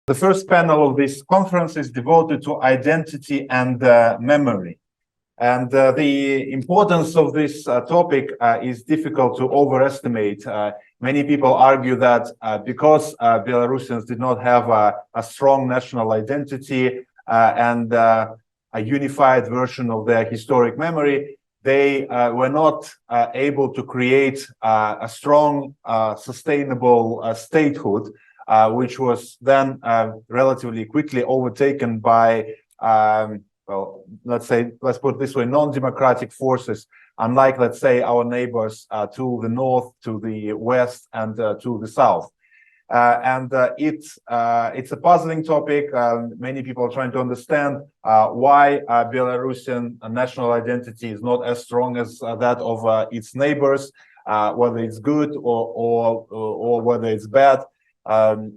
The first panel of this conference is devoted to identity and memory. And the importance of this topic is difficult to overestimate. Many people argue that because Belarusians did not have a strong national identity and a unified version of their historic memory, they were not able to create a strong, sustainable statehood, which was then relatively quickly overtaken by, well, let's put it this way, non-democratic forces, unlike, let's say, our neighbors to the north, to the west, and to the south. It's a puzzling topic. Many people are trying to understand why Belarusian national identity is not as strong as that of its neighbors, whether it's good or whether it's bad.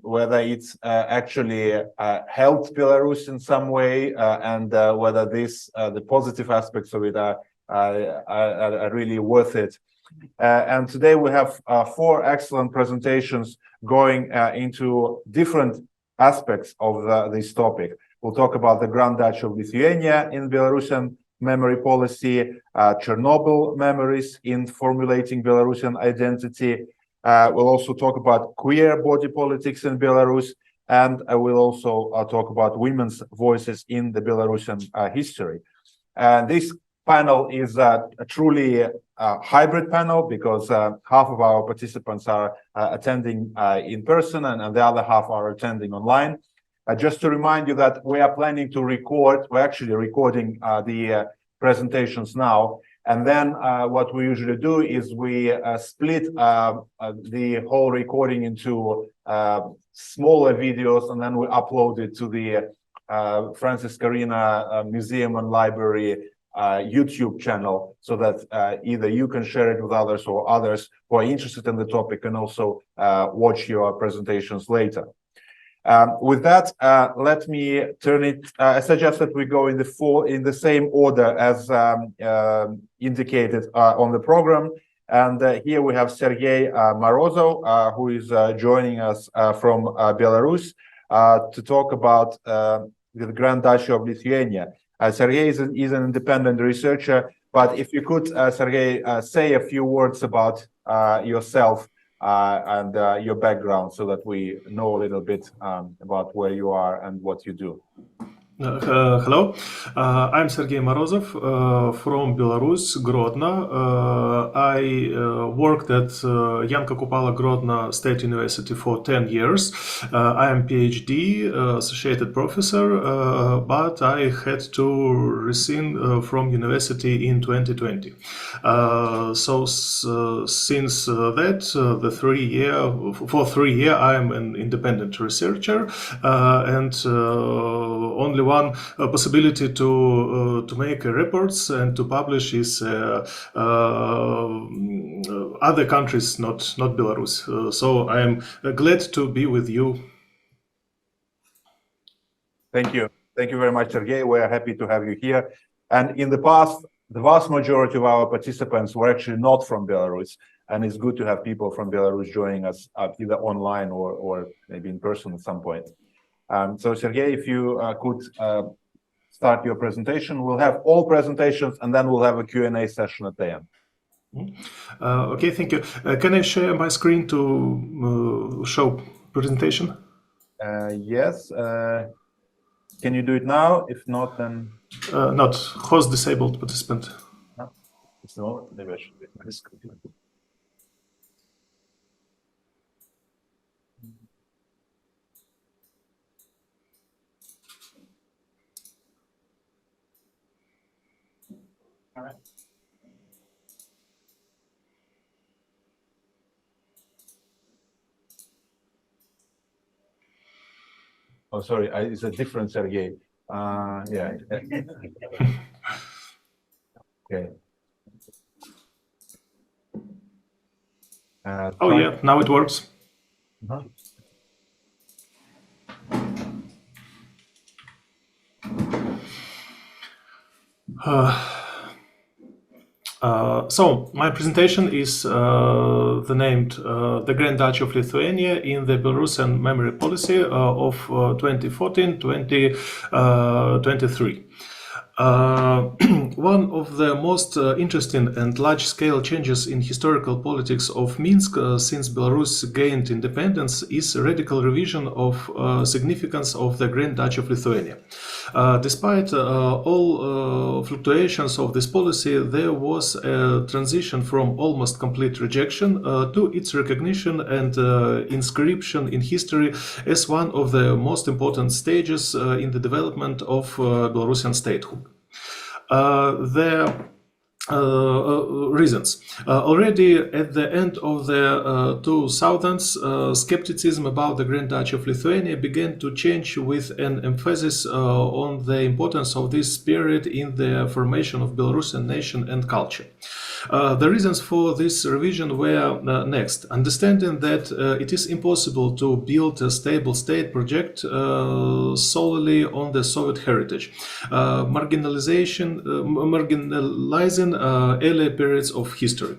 Whether it's actually helped Belarus in some way, and whether the positive aspects of it are really worth it. And today we have 4 excellent presentations going into different aspects of this topic. We'll talk about the Grand Duchy of Lithuania in Belarusian memory policy, Chernobyl memories in formulating Belarusian identity. We'll also talk about queer body politics in Belarus, and I will also talk about women's voices in the Belarusian history. And this panel is a truly hybrid panel because half of our participants are attending in person and the other half are attending online. Just to remind you that we are planning to record, we're actually recording the presentations now. And then what we usually do is we split the whole recording into smaller videos, and then we upload it to the Francis Skaryna Museum and Library YouTube channel, so that either you can share it with others or others who are interested in the topic can also watch your presentations later. With that, let me turn it. I suggest that we go in the same order as indicated on the program. And here we have Siarhei Marozau, who is joining us from Belarus to talk about the Grand Duchy of Lithuania. Siarhei is an independent researcher, but if you could, Siarhei, say a few words about yourself and your background, so that we know a little bit about where you are and what you do. Hello, I'm Siarhei Marozau from Belarus, Grodno. I worked at Yanka Kupala Grodno State University for 10 years. I am PhD, associated professor, but I had to resign from university in 2020. Since that, for 3 years, I am an independent researcher, and only one possibility to make reports and to publish is other countries, not Belarus. So I am glad to be with you. Thank you. Thank you very much, Siarhei. We're happy to have you here. And in the past, the vast majority of our participants were actually not from Belarus. And it's good to have people from Belarus joining us either online or maybe in person at some point. So Siarhei, if you could start your presentation. We'll have all presentations and then we'll have a Q&A session at the end. Okay, thank you. Can I share my screen to show presentation? Yes. Can you do it now? If not, then... Not. Host disabled participant. No. So maybe I should do my screen. All right. Oh, sorry, it's a different Siarhei. Yeah. Okay. Oh, yeah, now it works. Uh-huh. So my presentation is named the Grand Duchy of Lithuania in the Belarusian Memory Policy of 2014-2023. One of the most interesting and large-scale changes in historical politics of Minsk since Belarus gained independence is a radical revision of significance of the Grand Duchy of Lithuania. Despite all fluctuations of this policy, there was a transition from almost complete rejection to its recognition and inscription in history as one of the most important stages in the development of Belarusian statehood. The reasons. Already at the end of the 2000s, skepticism about the Grand Duchy of Lithuania began to change with an emphasis on the importance of this period in the formation of Belarusian nation and culture. The reasons for this revision were next. Understanding that it is impossible to build a stable state project solely on the Soviet heritage, marginalizing earlier periods of history.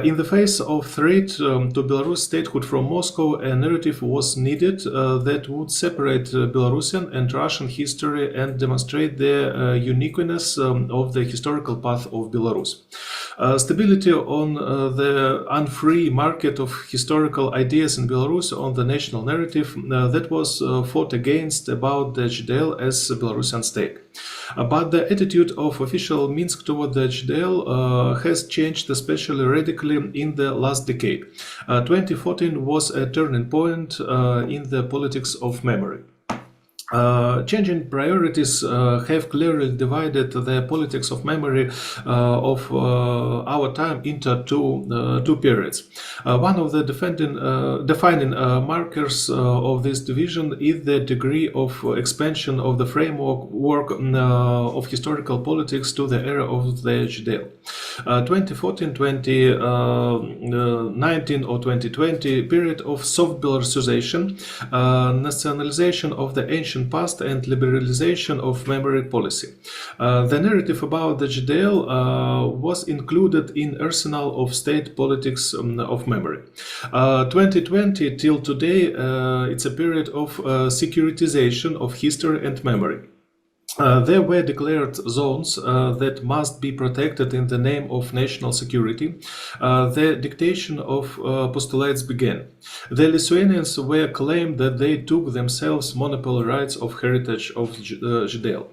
In the face of threat to Belarus statehood from Moscow, a narrative was needed that would separate Belarusian and Russian history and demonstrate the uniqueness of the historical path of Belarus. Stability on the unfree market of historical ideas in Belarus on the national narrative that was fought against about the HDL as a Belarusian state. But the attitude of official Minsk toward the HDL has changed, especially radically in the last decade. 2014 was a turning point in the politics of memory. Changing priorities have clearly divided the politics of memory of our time into two periods. One of the defining markers of this division is the degree of expansion of the framework of historical politics to the era of the HDL. 2014, 2019 or 2020 period of soft Belarusization, nationalization of the ancient past and liberalization of memory policy. The narrative about the HDL was included in arsenal of state politics of memory. 2020 till today, it's a period of securitization of history and memory. There were declared zones that must be protected in the name of national security. The dictation of postulates began. The Lithuanians were claimed that they took themselves monopoly rights of heritage of HDL.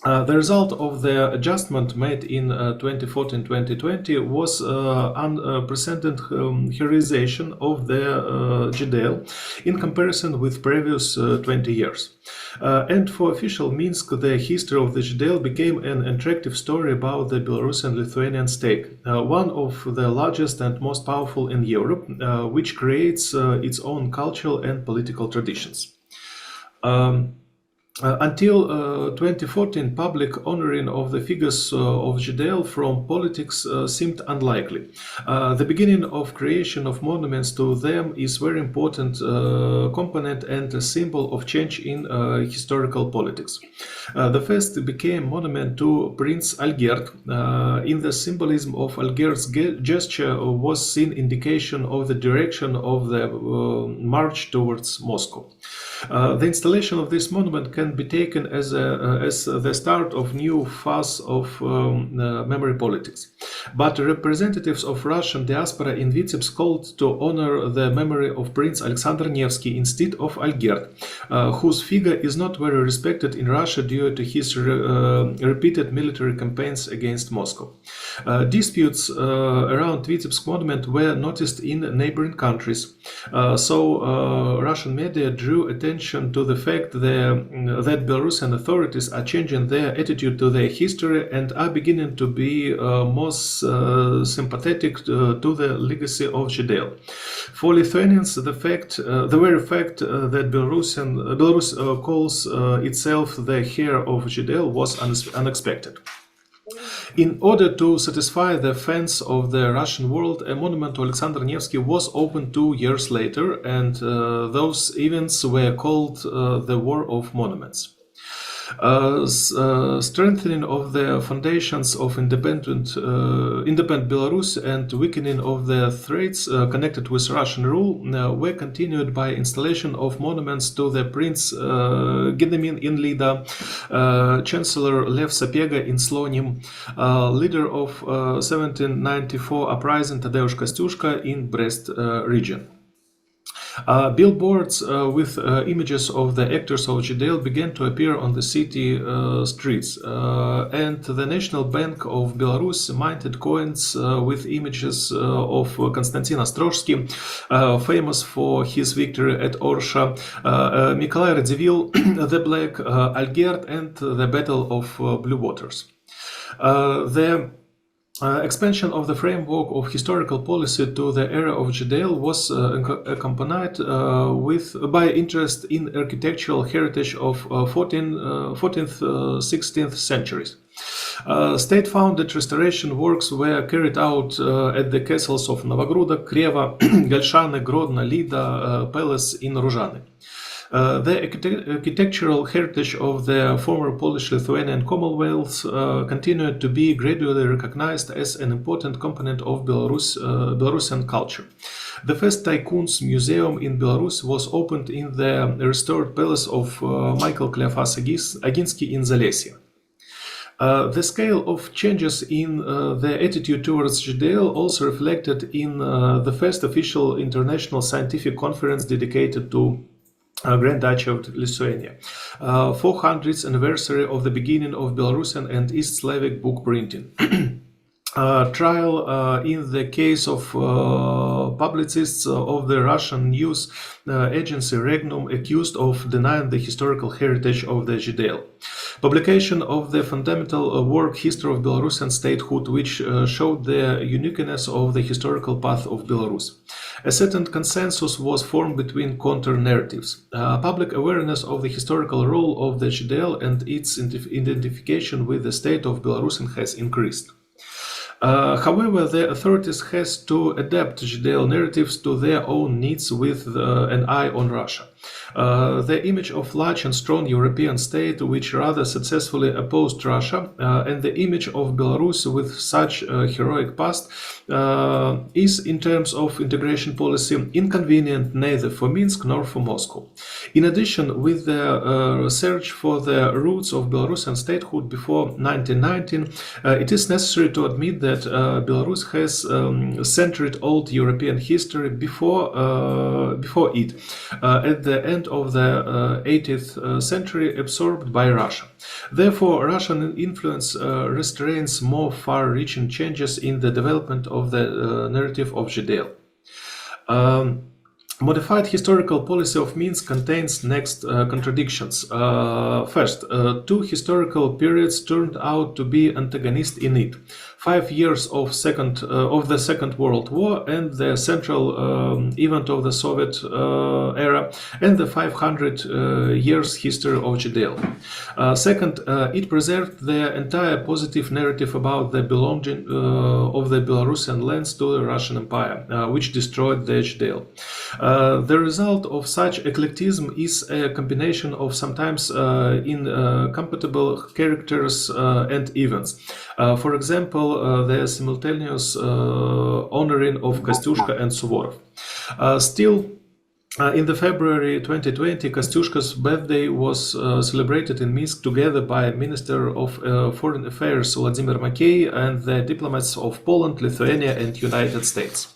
The result of the adjustment made in 2014-2020 was unprecedented heroization of the HDL in comparison with previous 20 years. And for official Minsk, the history of the HDL became an attractive story about the Belarusian Lithuanian state, one of the largest and most powerful in Europe, which creates its own cultural and political traditions. Until 2014, public honoring of the figures of HDL from politics seemed unlikely. The beginning of creation of monuments to them is very important component and a symbol of change in historical politics. The first became monument to Prince Algert. In the symbolism of Algert's gesture was seen indication of the direction of the march towards Moscow. The installation of this monument can be taken as the start of new phase of memory politics. But representatives of Russian diaspora in Vitebsk called to honor the memory of Prince Alexander Nevsky instead of Algert, whose figure is not very respected in Russia due to his repeated military campaigns against Moscow. Disputes around Vitebsk monument were noticed in neighboring countries. So Russian media drew attention to the fact that Belarusian authorities are changing their attitude to their history and are beginning to be more sympathetic to the legacy of HDL. For Lithuanians, the very fact that Belarus calls itself the heir of HDL was unexpected. In order to satisfy the fans of the Russian world, a monument to Alexander Nevsky was opened 2 years later, and those events were called the War of Monuments. Strengthening of the foundations of independent Belarus and weakening of the threats connected with Russian rule were continued by installation of monuments to the Prince Gedemin in Lida, Chancellor Lev Sapega in Slonim, leader of 1794 uprising Tadeusz Kostyuszka in Brest region. Billboards with images of the actors of JDL began to appear on the city streets, and the National Bank of Belarus minted coins with images of Konstantin Ostrogorski, famous for his victory at Orsha, Nikolai Radziwill, the Black, Algert, and the Battle of Blue Waters. The expansion of the framework of historical policy to the era of JDL was accompanied by interest in architectural heritage of 14th, 16th centuries. State-funded restoration works were carried out at the castles of Novogrodok, Kryvoi, Galshane, Grodno, Lida, Palace in Rozhany. The architectural heritage of the former Polish-Lithuanian Commonwealth continued to be gradually recognized as an important component of Belarusian culture. The first Tycoons Museum in Belarus was opened in the restored palace of Michael Kleofas Aginsky in Zalesia. The scale of changes in the attitude towards JDL also reflected in the first official international scientific conference dedicated to Grand Duchy of Lithuania, 400th anniversary of the beginning of Belarusian and East Slavic book printing. Trial in the case of publicists of the Russian news agency Regnum accused of denying the historical heritage of the JDL. Publication of the fundamental work History of Belarusian Statehood, which showed the uniqueness of the historical path of Belarus. A certain consensus was formed between counter-narratives. Public awareness of the historical role of the JDL and its identification with the state of Belarusian has increased. However, the authorities has to adapt JDL narratives to their own needs with an eye on Russia. The image of large and strong European state which rather successfully opposed Russia and the image of Belarus with such a heroic past is, in terms of integration policy, inconvenient neither for Minsk nor for Moscow. In addition, with the search for the roots of Belarusian statehood before 1919, it is necessary to admit that Belarus has century-old European history before it, at the end of the 18th century, absorbed by Russia. Therefore, Russian influence restrains more far-reaching changes in the development of the narrative of JDL. Modified historical policy of Minsk contains next contradictions. First, two historical periods turned out to be antagonistic in it. 5 years of the Second World War and the central event of the Soviet era, and the 500 years history of JDL. Second, it preserved the entire positive narrative about the belonging of the Belarusian lands to the Russian Empire, which destroyed the JDL. The result of such eclecticism is a combination of sometimes incompatible characters and events. For example, the simultaneous honoring of Kostyuszka and Suvorov. Still, in the February 2020, Kostyuszka's birthday was celebrated in Minsk together by Minister of Foreign Affairs Vladimir Makey and the diplomats of Poland, Lithuania, and United States.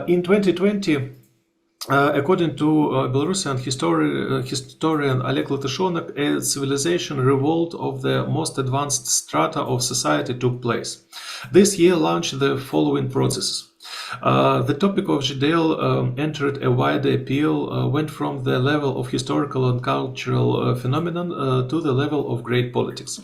In 2020, according to Belarusian historian Oleg Latyshonak, a civilization revolt of the most advanced strata of society took place. This year launched the following processes. The topic of JDL entered a wider appeal, went from the level of historical and cultural phenomenon to the level of great politics.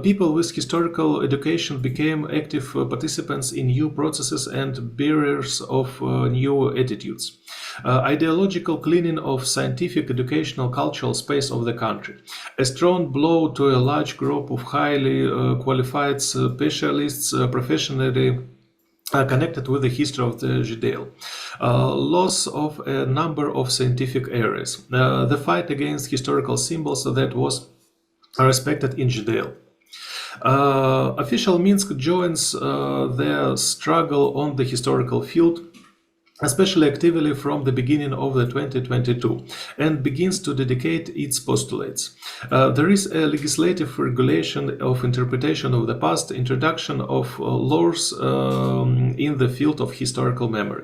People with historical education became active participants in new processes and bearers of new attitudes. Ideological cleaning of scientific, educational, cultural space of the country. A strong blow to a large group of highly qualified specialists, professionally connected with the history of the Judeo. Loss of a number of scientific areas. The fight against historical symbols that was respected in Judeo. Official Minsk joins their struggle on the historical field, especially actively from the beginning of the 2022, and begins to dedicate its postulates. There is a legislative regulation of interpretation of the past, introduction of laws in the field of historical memory.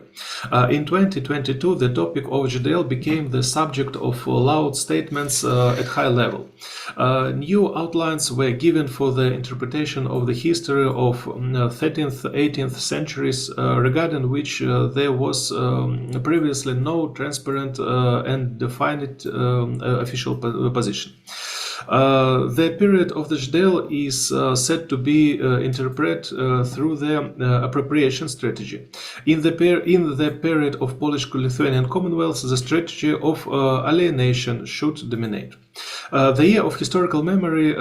In 2022, the topic of Judeo became the subject of loud statements at high level. New outlines were given for the interpretation of the history of 13th, 18th centuries, regarding which there was previously no transparent and defined official position. The period of the Judeo is said to be interpreted through the appropriation strategy. In the period of Polish-Lithuanian Commonwealth, the strategy of alienation should dominate. The year of historical memory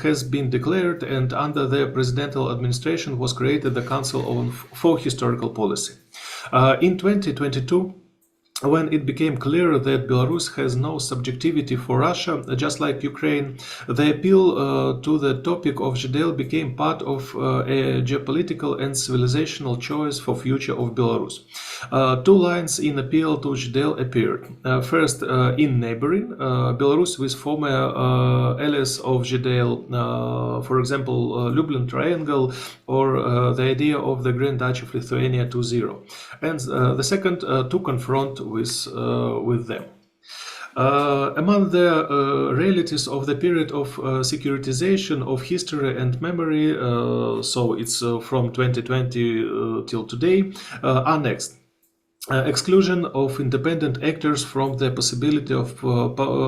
has been declared, and under the presidential administration was created the Council for Historical Policy. In 2022, when it became clear that Belarus has no subjectivity for Russia, just like Ukraine, the appeal to the topic of Judeo became part of a geopolitical and civilizational choice for future of Belarus. Two lines in appeal to Judeo appeared. First, in neighboring Belarus with former allies of Judeo, for example, Lublin Triangle, or the idea of the Grand Duchy of Lithuania 2.0. And the second, to confront with them. Among the realities of the period of securitization of history and memory, so it's from 2020 till today, are next. Exclusion of independent actors from the possibility of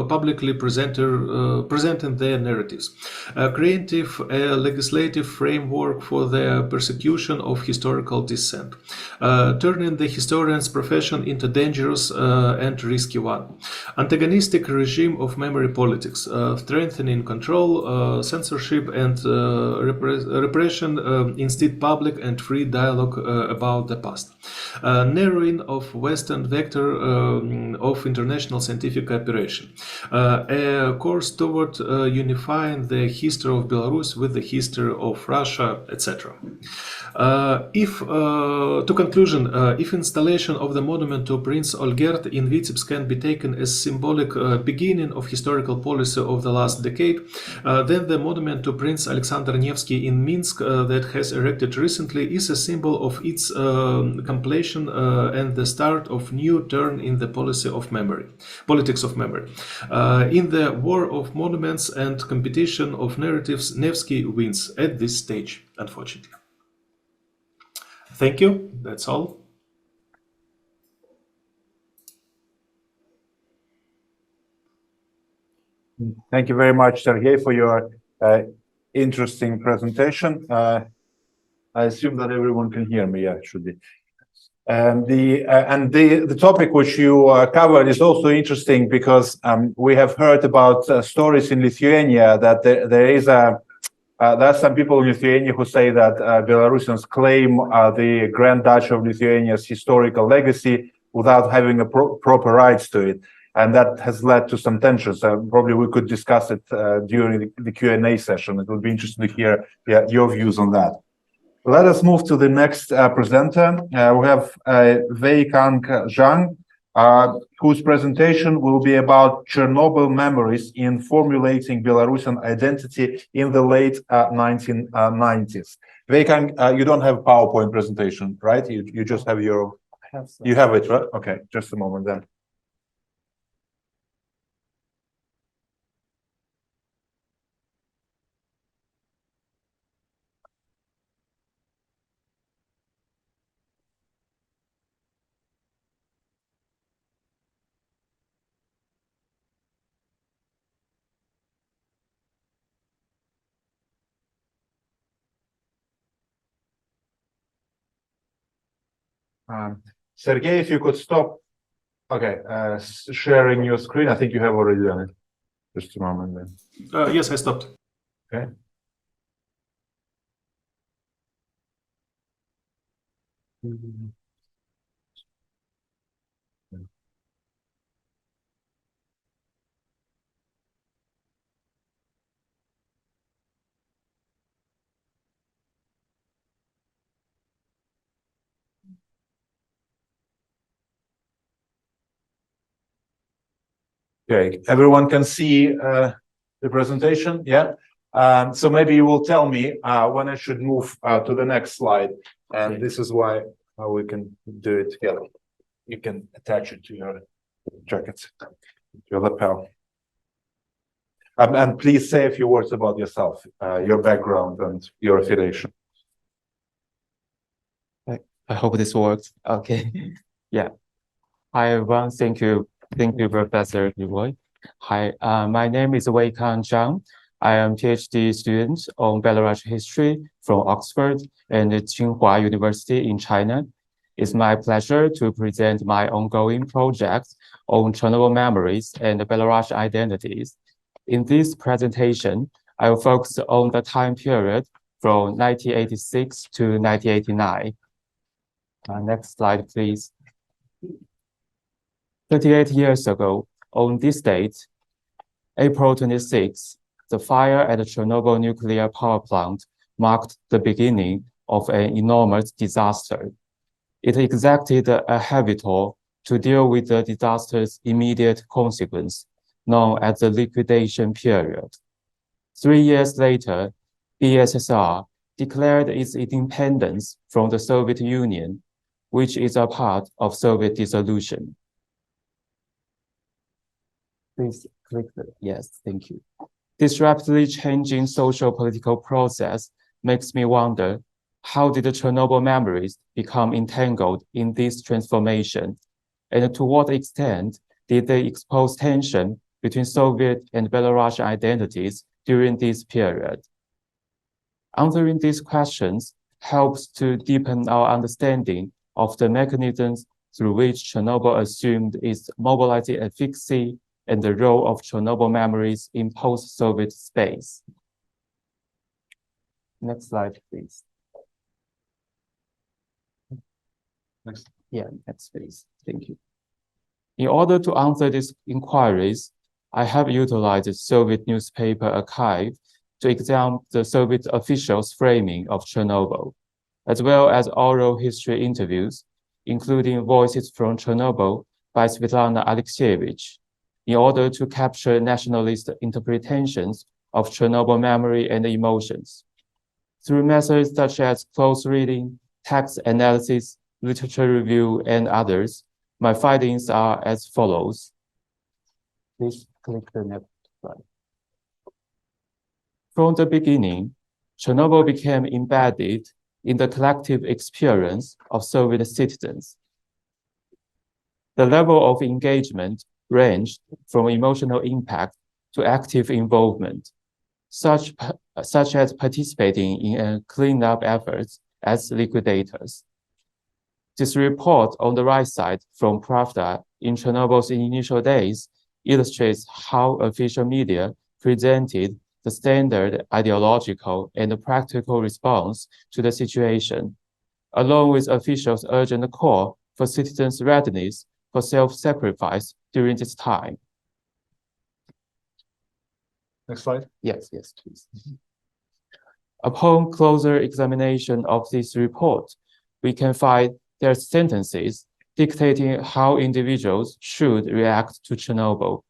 publicly presenting their narratives. Creative legislative framework for the persecution of historical dissent. Turning the historian's profession into dangerous and risky one. Antagonistic regime of memory politics. Strengthening control, censorship and repression, instead public and free dialogue about the past. Narrowing of Western vector of international scientific cooperation, a course toward unifying the history of Belarus with the history of Russia, etc. To conclusion, if installation of the monument to Prince Olgerd in Vitebsk can be taken as symbolic beginning of historical policy of the last decade, then the monument to Prince Alexander Nevsky in Minsk that has erected recently is a symbol of its completion and the start of new turn in the politics of memory. In the war of monuments and competition of narratives, Nevsky wins at this stage, unfortunately. Thank you. That's all. Thank you very much, Sergei, for your interesting presentation. I assume that everyone can hear me. Yeah, it should be. The topic which you covered is also interesting because we have heard about stories in Lithuania that there are some people in Lithuania who say that Belarusians claim the Grand Duchy of Lithuania's historical legacy without having a proper rights to it, and that has led to some tensions. Probably we could discuss it during the Q&A session. It would be interesting to hear your views on that. Let us move to the next presenter. We have Weikang Zhang, whose presentation will be about Chernobyl memories in formulating Belarusian identity in the late 1990s. Weikang, you don't have PowerPoint presentation, right? You just have your... You have it, right? Okay, just a moment then. Sergey, if you could stop, sharing your screen. I think you have already done it. Just a moment then. Yes, I stopped. Okay. Okay, everyone can see the presentation, yeah? So maybe you will tell me when I should move to the next slide, and this is why we can do it together. You can attach it to your jacket, your lapel. And please say a few words about yourself, your background and your affiliation. I hope this works. Okay. Yeah. Hi, everyone. Thank you. Thank you, Professor Kryvoi. Hi, my name is Weikang Zhang. I am PhD student on Belarusian history from Oxford and Tsinghua University in China. It's my pleasure to present my ongoing project on Chernobyl memories and Belarusian identities. In this presentation, I will focus on the time period from 1986 to 1989. Next slide, please. 38 years ago, on this date, April 26, the fire at the Chernobyl nuclear power plant marked the beginning of an enormous disaster. It exacted a heavy toll to deal with the disaster's immediate consequence, known as the liquidation period. 3 years later, BSSR declared its independence from the Soviet Union, which is a part of Soviet dissolution. Please click the, yes, thank you. This rapidly changing social political process makes me wonder, how did the Chernobyl memories become entangled in this transformation? And to what extent did they expose tension between Soviet and Belarusian identities during this period? Answering these questions helps to deepen our understanding of the mechanisms through which Chernobyl assumed its mobilizing efficacy and the role of Chernobyl memories in post-Soviet space. Next slide, please. Next. Yeah, next please. Thank you. In order to answer these inquiries, I have utilized the Soviet newspaper archive to examine the Soviet officials' framing of Chernobyl, as well as oral history interviews, including Voices from Chernobyl by Svetlana Alexievich, in order to capture nationalist interpretations of Chernobyl memory and emotions. Through methods such as close reading, text analysis, literature review, and others, my findings are as follows. Please click the next slide. From the beginning, Chernobyl became embedded in the collective experience of Soviet citizens. The level of engagement ranged from emotional impact to active involvement, such as participating in cleanup efforts as liquidators. This report on the right side from Pravda in Chernobyl's initial days illustrates how official media presented the standard ideological and practical response to the situation, along with officials' urgent call for citizens' readiness for self-sacrifice during this time. Next slide. Yes, please. Upon closer examination of this report, we can find there are sentences dictating how individuals should react to Chernobyl,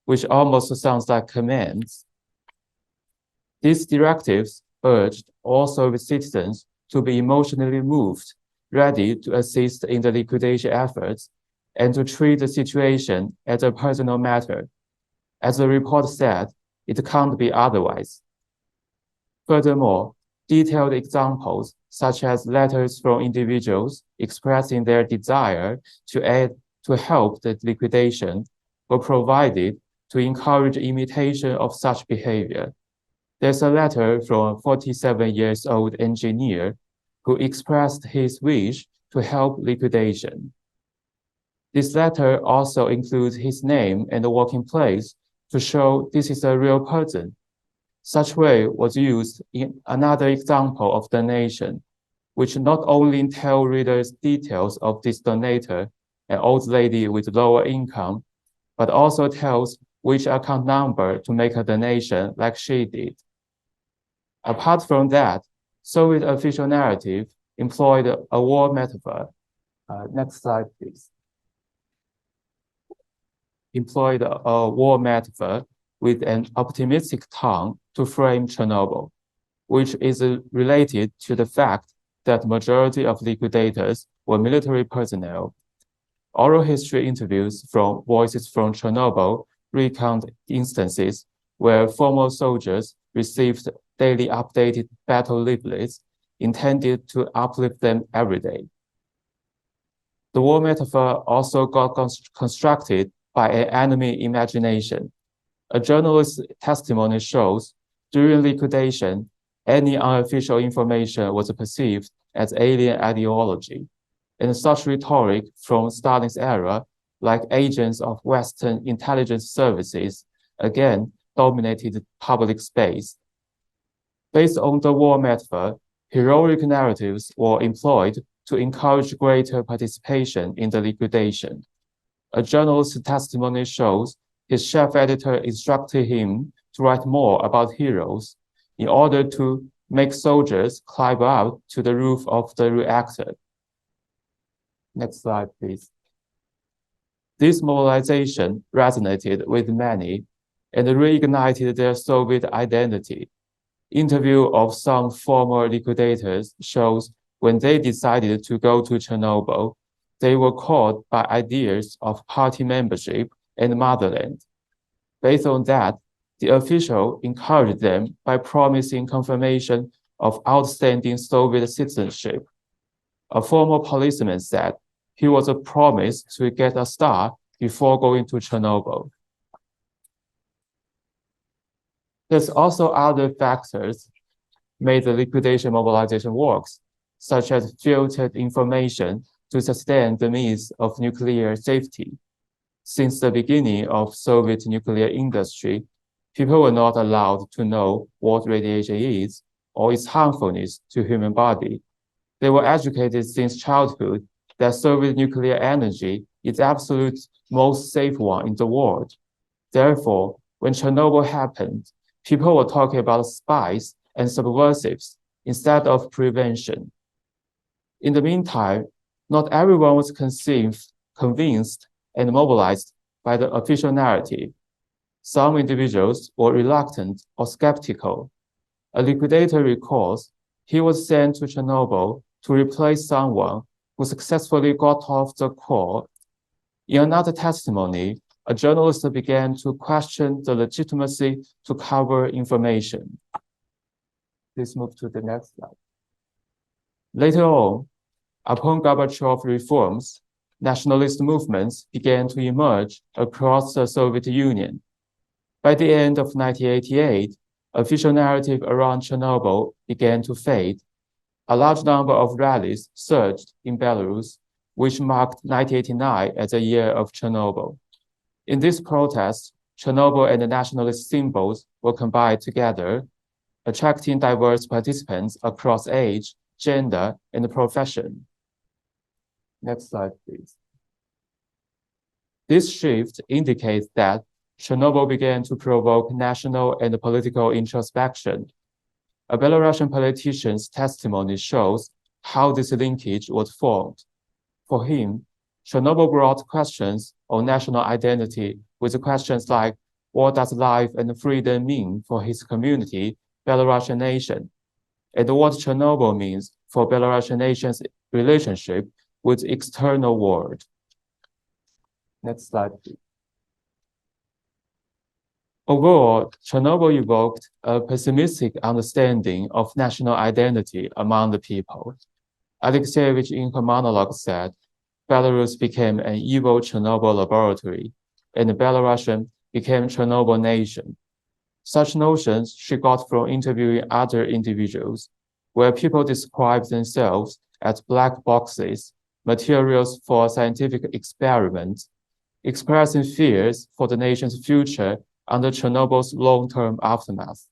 which almost sounds like commands. These directives urged all Soviet citizens to be emotionally moved, ready to assist in the liquidation efforts, and to treat the situation as a personal matter. As the report said, it can't be otherwise. Furthermore, detailed examples, such as letters from individuals expressing their desire to help the liquidation, were provided to encourage imitation of such behavior. There's a letter from a 47-year-old engineer who expressed his wish to help liquidation. This letter also includes his name and the working place to show this is a real person. Such way was used in another example of donation. which not only tell readers details of this donator, an old lady with lower income, but also tells which account number to make a donation like she did. Apart from that, Soviet official narrative employed a war metaphor. Next slide, please. Employed a war metaphor with an optimistic tone to frame Chernobyl, which is related to the fact that the majority of liquidators were military personnel. Oral history interviews from Voices from Chernobyl recount instances where former soldiers received daily updated battle leaflets intended to uplift them every day. The war metaphor also got constructed by an enemy imagination. A journalist's testimony shows during liquidation, any unofficial information was perceived as alien ideology, and such rhetoric from Stalin's era, like agents of Western intelligence services, again dominated public space. Based on the war metaphor, heroic narratives were employed to encourage greater participation in the liquidation. A journalist's testimony shows his chief editor instructed him to write more about heroes in order to make soldiers climb up to the roof of the reactor. Next slide, please. This mobilization resonated with many and reignited their Soviet identity. Interview of some former liquidators shows when they decided to go to Chernobyl, they were caught by ideas of party membership and motherland. Based on that, the official encouraged them by promising confirmation of outstanding Soviet citizenship. A former policeman said he was promised to get a star before going to Chernobyl. There's also other factors made the liquidation mobilization works, such as filtered information to sustain the myth of nuclear safety. Since the beginning of Soviet nuclear industry, people were not allowed to know what radiation is or its harmfulness to human body. They were educated since childhood that Soviet nuclear energy is the absolute most safe one in the world. Therefore, when Chernobyl happened, people were talking about spies and subversives instead of prevention. In the meantime, not everyone was convinced and mobilized by the official narrative. Some individuals were reluctant or skeptical. A liquidator recalls he was sent to Chernobyl to replace someone who successfully got off the core. In another testimony, a journalist began to question the legitimacy to cover information. Please move to the next slide. Later on, upon Gorbachev reforms, nationalist movements began to emerge across the Soviet Union. By the end of 1988, official narrative around Chernobyl began to fade. A large number of rallies surged in Belarus, which marked 1989 as a year of Chernobyl. In this protest, Chernobyl and the nationalist symbols were combined together, attracting diverse participants across age, gender, and profession. Next slide, please. This shift indicates that Chernobyl began to provoke national and political introspection. A Belarusian politician's testimony shows how this linkage was formed. For him, Chernobyl brought questions on national identity with questions like, what does life and freedom mean for his community, Belarusian nation? And what Chernobyl means for Belarusian nation's relationship with the external world. Next slide, please. Overall, Chernobyl evoked a pessimistic understanding of national identity among the people. Arcimovich in her monologue said, Belarus became an evil Chernobyl laboratory, and Belarusian became Chernobyl nation. Such notions she got from interviewing other individuals, where people describe themselves as black boxes, materials for scientific experiments, expressing fears for the nation's future under Chernobyl's long-term aftermath.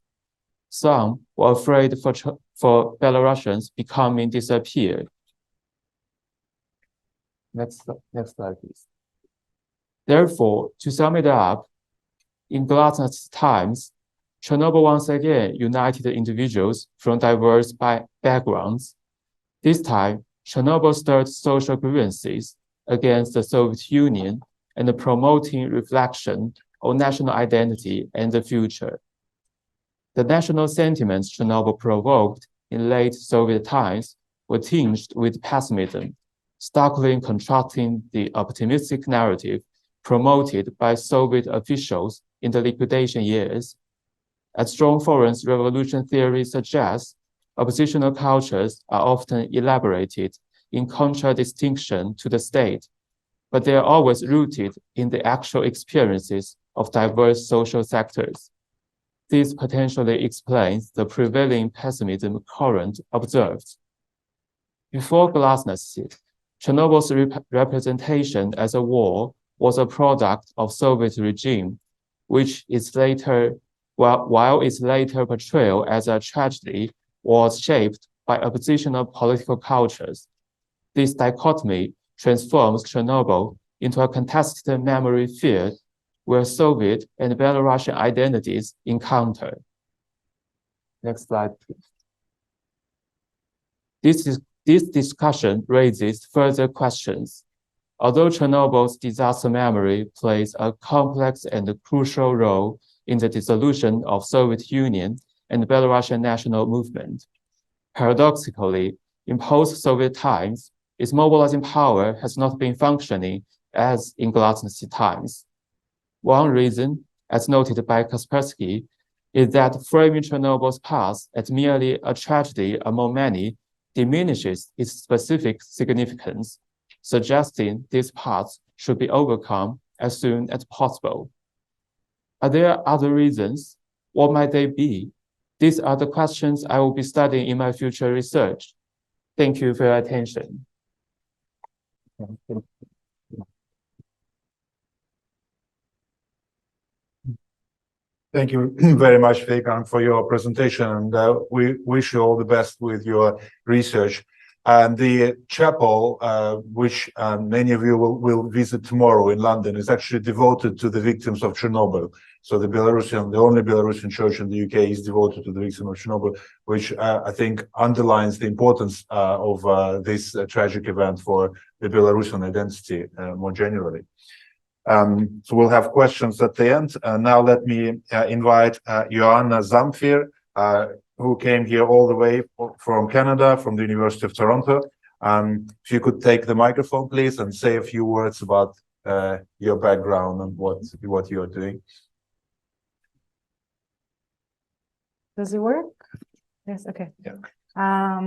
Some were afraid for Belarusians becoming disappeared. Next slide, please. Therefore, to sum it up, in glasnost times, Chernobyl once again united individuals from diverse backgrounds. This time, Chernobyl stirred social grievances against the Soviet Union and promoting reflection on national identity and the future. The national sentiments Chernobyl provoked in late Soviet times were tinged with pessimism, starkly contrasting the optimistic narrative promoted by Soviet officials in the liquidation years. As strong foreign revolution theory suggests, oppositional cultures are often elaborated in contradistinction to the state, but they are always rooted in the actual experiences of diverse social sectors. This potentially explains the prevailing pessimism current observed. Before glasnost, Chernobyl's representation as a war was a product of Soviet regime, which is later, while its later portrayal as a tragedy was shaped by oppositional political cultures. This dichotomy transforms Chernobyl into a contested memory field where Soviet and Belarusian identities encounter. Next slide, please. This discussion raises further questions. Although Chernobyl's disaster memory plays a complex and crucial role in the dissolution of Soviet Union and Belarusian national movement, paradoxically, in post-Soviet times, its mobilizing power has not been functioning as in glasnost times. One reason, as noted by Kaspersky, is that framing Chernobyl's past as merely a tragedy among many diminishes its specific significance, suggesting these parts should be overcome as soon as possible. Are there other reasons? What might they be? These are the questions I will be studying in my future research. Thank you for your attention. Thank you very much, Weikang, for your presentation, and we wish you all the best with your research. And the chapel, which many of you will visit tomorrow in London, is actually devoted to the victims of Chernobyl. So the only Belarusian church in the UK is devoted to the victims of Chernobyl, which I think underlines the importance of this tragic event for the Belarusian identity more generally. So we'll have questions at the end. Now let me invite Ioana Zamfir, who came here all the way from Canada, from the University of Toronto. If you could take the microphone, please, and say a few words about your background and what you're doing. Does it work? Yes, okay. Yeah. My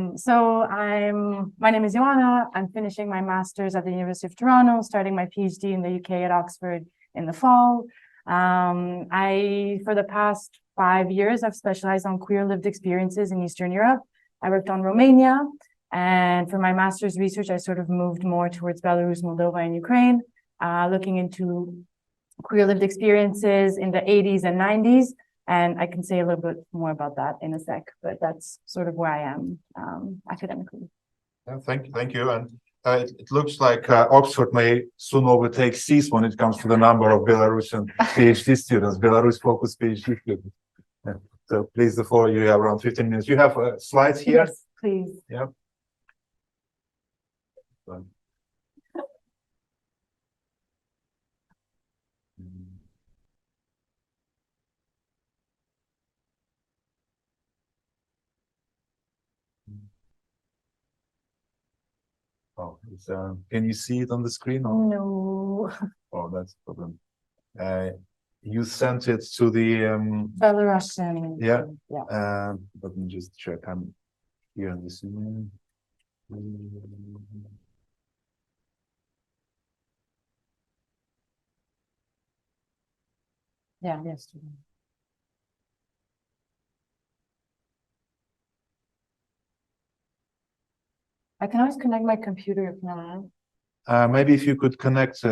name is Ioana. I'm finishing my master's at the University of Toronto, starting my PhD in the UK at Oxford in the fall. For the past 5 years, I've specialized on queer lived experiences in Eastern Europe. I worked on Romania, and for my master's research, I sort of moved more towards Belarus, Moldova, and Ukraine, looking into queer lived experiences in the 80s and 90s. And I can say a little bit more about that in a sec, but that's sort of where I am academically. Yeah, thank you. And it looks like Oxford may soon overtake CEAS when it comes to the number of Belarusian PhD students, Belarus-focused PhD students. Yeah. So please, the floor, you have around 15 minutes. You have slides here? Yes, please. Yeah. Oh, can you see it on the screen? Or? No. Oh, that's a problem. You sent it to the Belarusian. Yeah. Yeah. Let me just check. I'm here in this email. Yeah. Yes. I can always connect my computer if not. Maybe if you could connect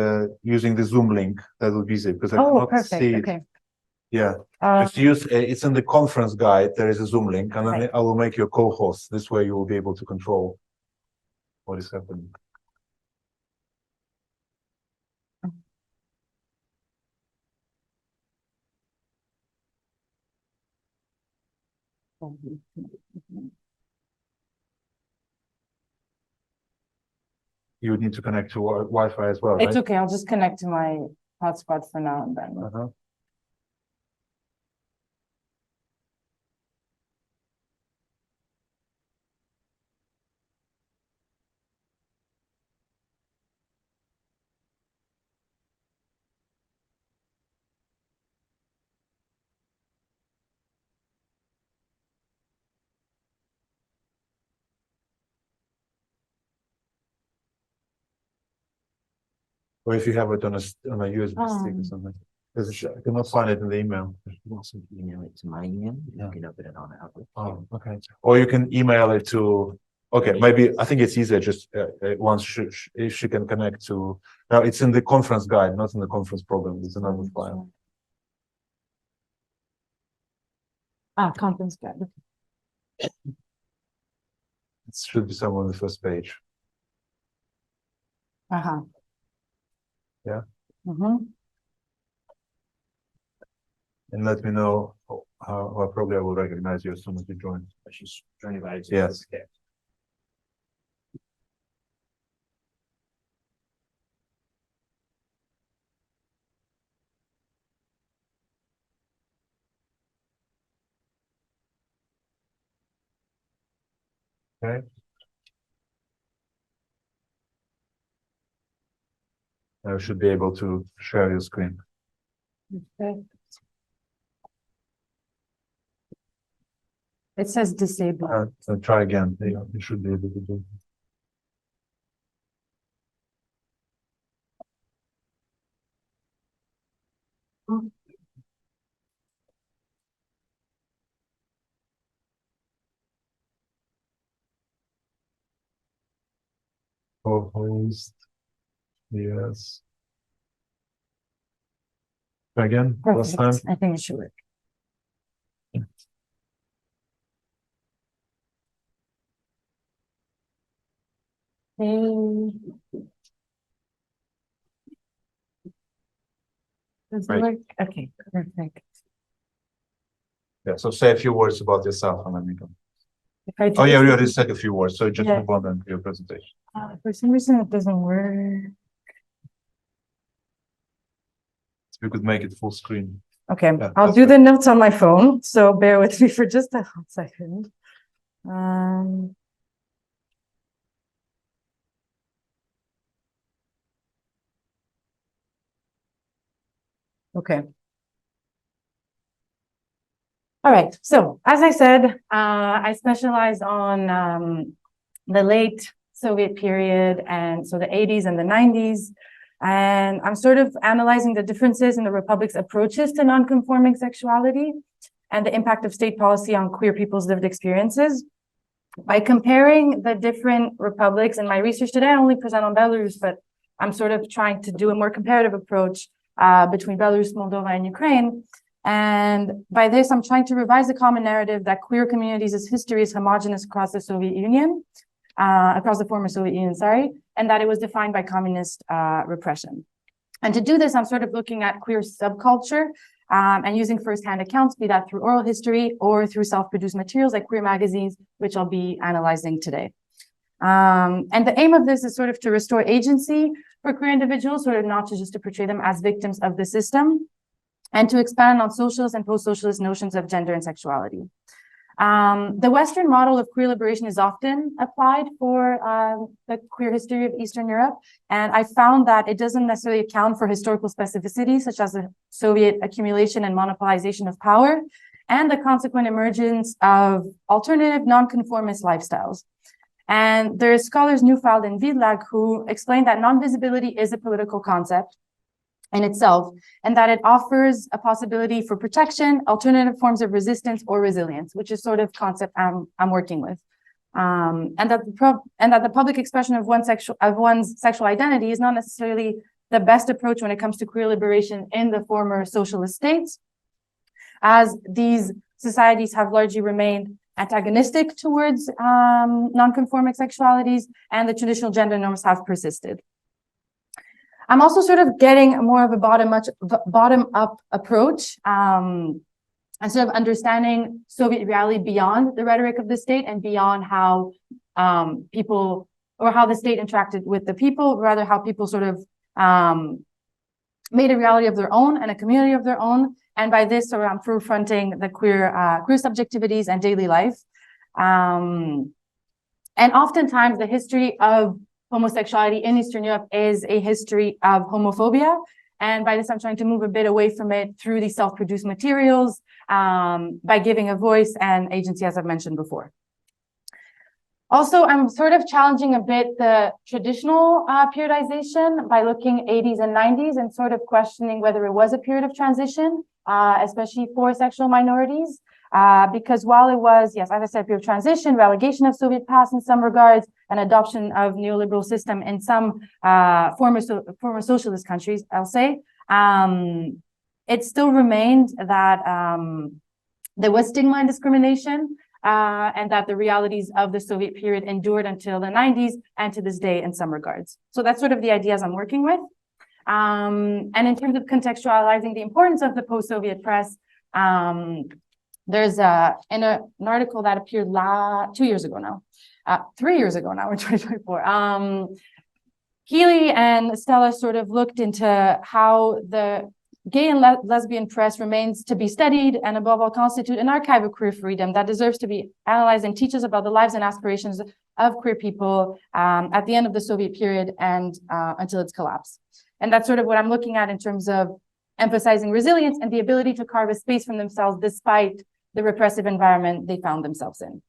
using the Zoom link, that would be easy because I cannot perfect. see it. Okay. Yeah, Uh, just use, it's in the conference guide, there is a Zoom link, and then Right. I will make you a co-host. This way you will be able to control what is happening. You would need to connect to Wi-Fi as well, right? It's okay, I'll just connect to my hotspot for now and then. Uh-huh. Or if you have it on a USB stick or something. Because I cannot find it in the email. You can also email it to my email. Yeah. You can open it on Outlook. Oh, okay. Or you can email it to, okay, maybe, I think it's easier just once she can connect to, no, it's in the conference guide, not in the conference program. It's another file. Conference guide. It should be somewhere on the first page. Uh-huh. Yeah. Mm-hmm. And let me know how probably I will recognize you as soon as you join. She's joining by. Yes. Okay. Okay. I should be able to share your screen. Okay. It says disable. So try again. You should be able to do. Co-host. Yes. Try again. Last time. Perfect. I think it should work. Hey. Does it Right. work? Okay, perfect. Yeah. So say a few words about yourself, and then you can. If I Oh do yeah, we this- already said a few words. So just Yeah. move on then to your presentation. For some reason, it doesn't work. We could make it full screen. Okay, Yeah, I'll that's do good. the notes on my phone, so bear with me for just a hot second. Okay. All right, so as I said, I specialize on the late Soviet period, and so the 80s and the 90s. And I'm sort of analyzing the differences in the Republic's approaches to non-conforming sexuality and the impact of state policy on queer people's lived experiences. By comparing the different republics in my research today, I only present on Belarus, but I'm sort of trying to do a more comparative approach between Belarus, Moldova, and Ukraine. And by this, I'm trying to revise the common narrative that queer communities' history is homogenous across the Soviet Union, across the former Soviet Union, sorry, and that it was defined by communist repression. And to do this, I'm sort of looking at queer subculture and using firsthand accounts, be that through oral history or through self-produced materials like queer magazines, which I'll be analyzing today. And the aim of this is sort of to restore agency for queer individuals, sort of not just to portray them as victims of the system, and to expand on socialist and post-socialist notions of gender and sexuality. The Western model of queer liberation is often applied for the queer history of Eastern Europe, and I found that it doesn't necessarily account for historical specificities, such as the Soviet accumulation and monopolization of power, and the consequent emergence of alternative non-conformist lifestyles. And there are scholars Neufeld and Wiedlag who explain that non-visibility is a political concept in itself, and that it offers a possibility for protection, alternative forms of resistance or resilience, which is sort of concept I'm working with. And that the public expression of one's sexual identity is not necessarily the best approach when it comes to queer liberation in the former socialist states. as these societies have largely remained antagonistic towards non-conforming sexualities, and the traditional gender norms have persisted. I'm also sort of getting more of a bottom-up approach and sort of understanding Soviet reality beyond the rhetoric of the state and beyond how people, or how the state interacted with the people, rather how people sort of made a reality of their own and a community of their own. And by this, sort of, I'm confronting the queer subjectivities and daily life. And oftentimes the history of homosexuality in Eastern Europe is a history of homophobia. And by this, I'm trying to move a bit away from it through these self-produced materials by giving a voice and agency, as I've mentioned before. Also, I'm sort of challenging a bit the traditional periodization by looking 80s and 90s and sort of questioning whether it was a period of transition, especially for sexual minorities. Because while it was, yes, as I said, a period of transition, relegation of Soviet past in some regards, and adoption of neoliberal system in some former socialist countries, I'll say, it still remained that there was stigma and discrimination, and that the realities of the Soviet period endured until the 90s and to this day in some regards. So that's sort of the ideas I'm working with. And in terms of contextualizing the importance of the post-Soviet press, there's in an article that appeared 3 years ago now, in 2024. Healy and Stella sort of looked into how the gay and lesbian press remains to be studied and above all constitute an archive of queer freedom that deserves to be analyzed and teaches about the lives and aspirations of queer people at the end of the Soviet period and until its collapse. And that's sort of what I'm looking at in terms of emphasizing resilience and the ability to carve a space for themselves despite the repressive environment they found themselves in.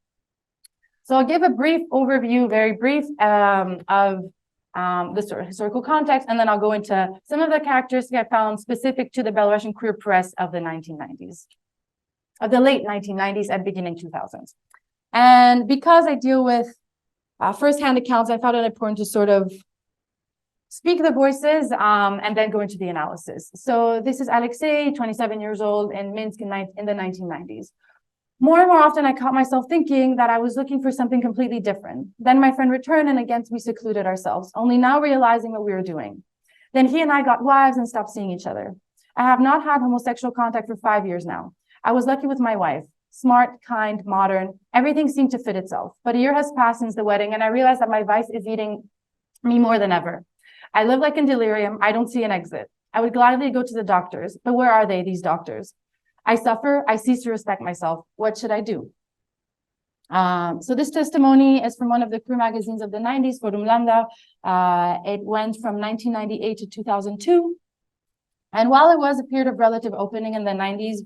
So I'll give a brief overview, very brief, of the sort of historical context, and then I'll go into some of the characteristics I found specific to the Belarusian queer press of the 1990s, of the late 1990s and beginning 2000s. And because I deal with firsthand accounts, I found it important to sort of speak the voices and then go into the analysis. So this is Alexei, 27 years old, in Minsk in the 1990s. More and more often, I caught myself thinking that I was looking for something completely different. Then my friend returned, and again, we secluded ourselves, only now realizing what we were doing. Then he and I got wives and stopped seeing each other. I have not had homosexual contact for 5 years now. I was lucky with my wife, smart, kind, modern. Everything seemed to fit itself. But a year has passed since the wedding, and I realized that my vice is eating me more than ever. I live like in delirium. I don't see an exit. I would gladly go to the doctors, but where are they, these doctors? I suffer. I cease to respect myself. What should I do? So this testimony is from one of the queer magazines of the 90s, Formulating. It went from 1998 to 2002. And while it was a period of relative opening in the 90s,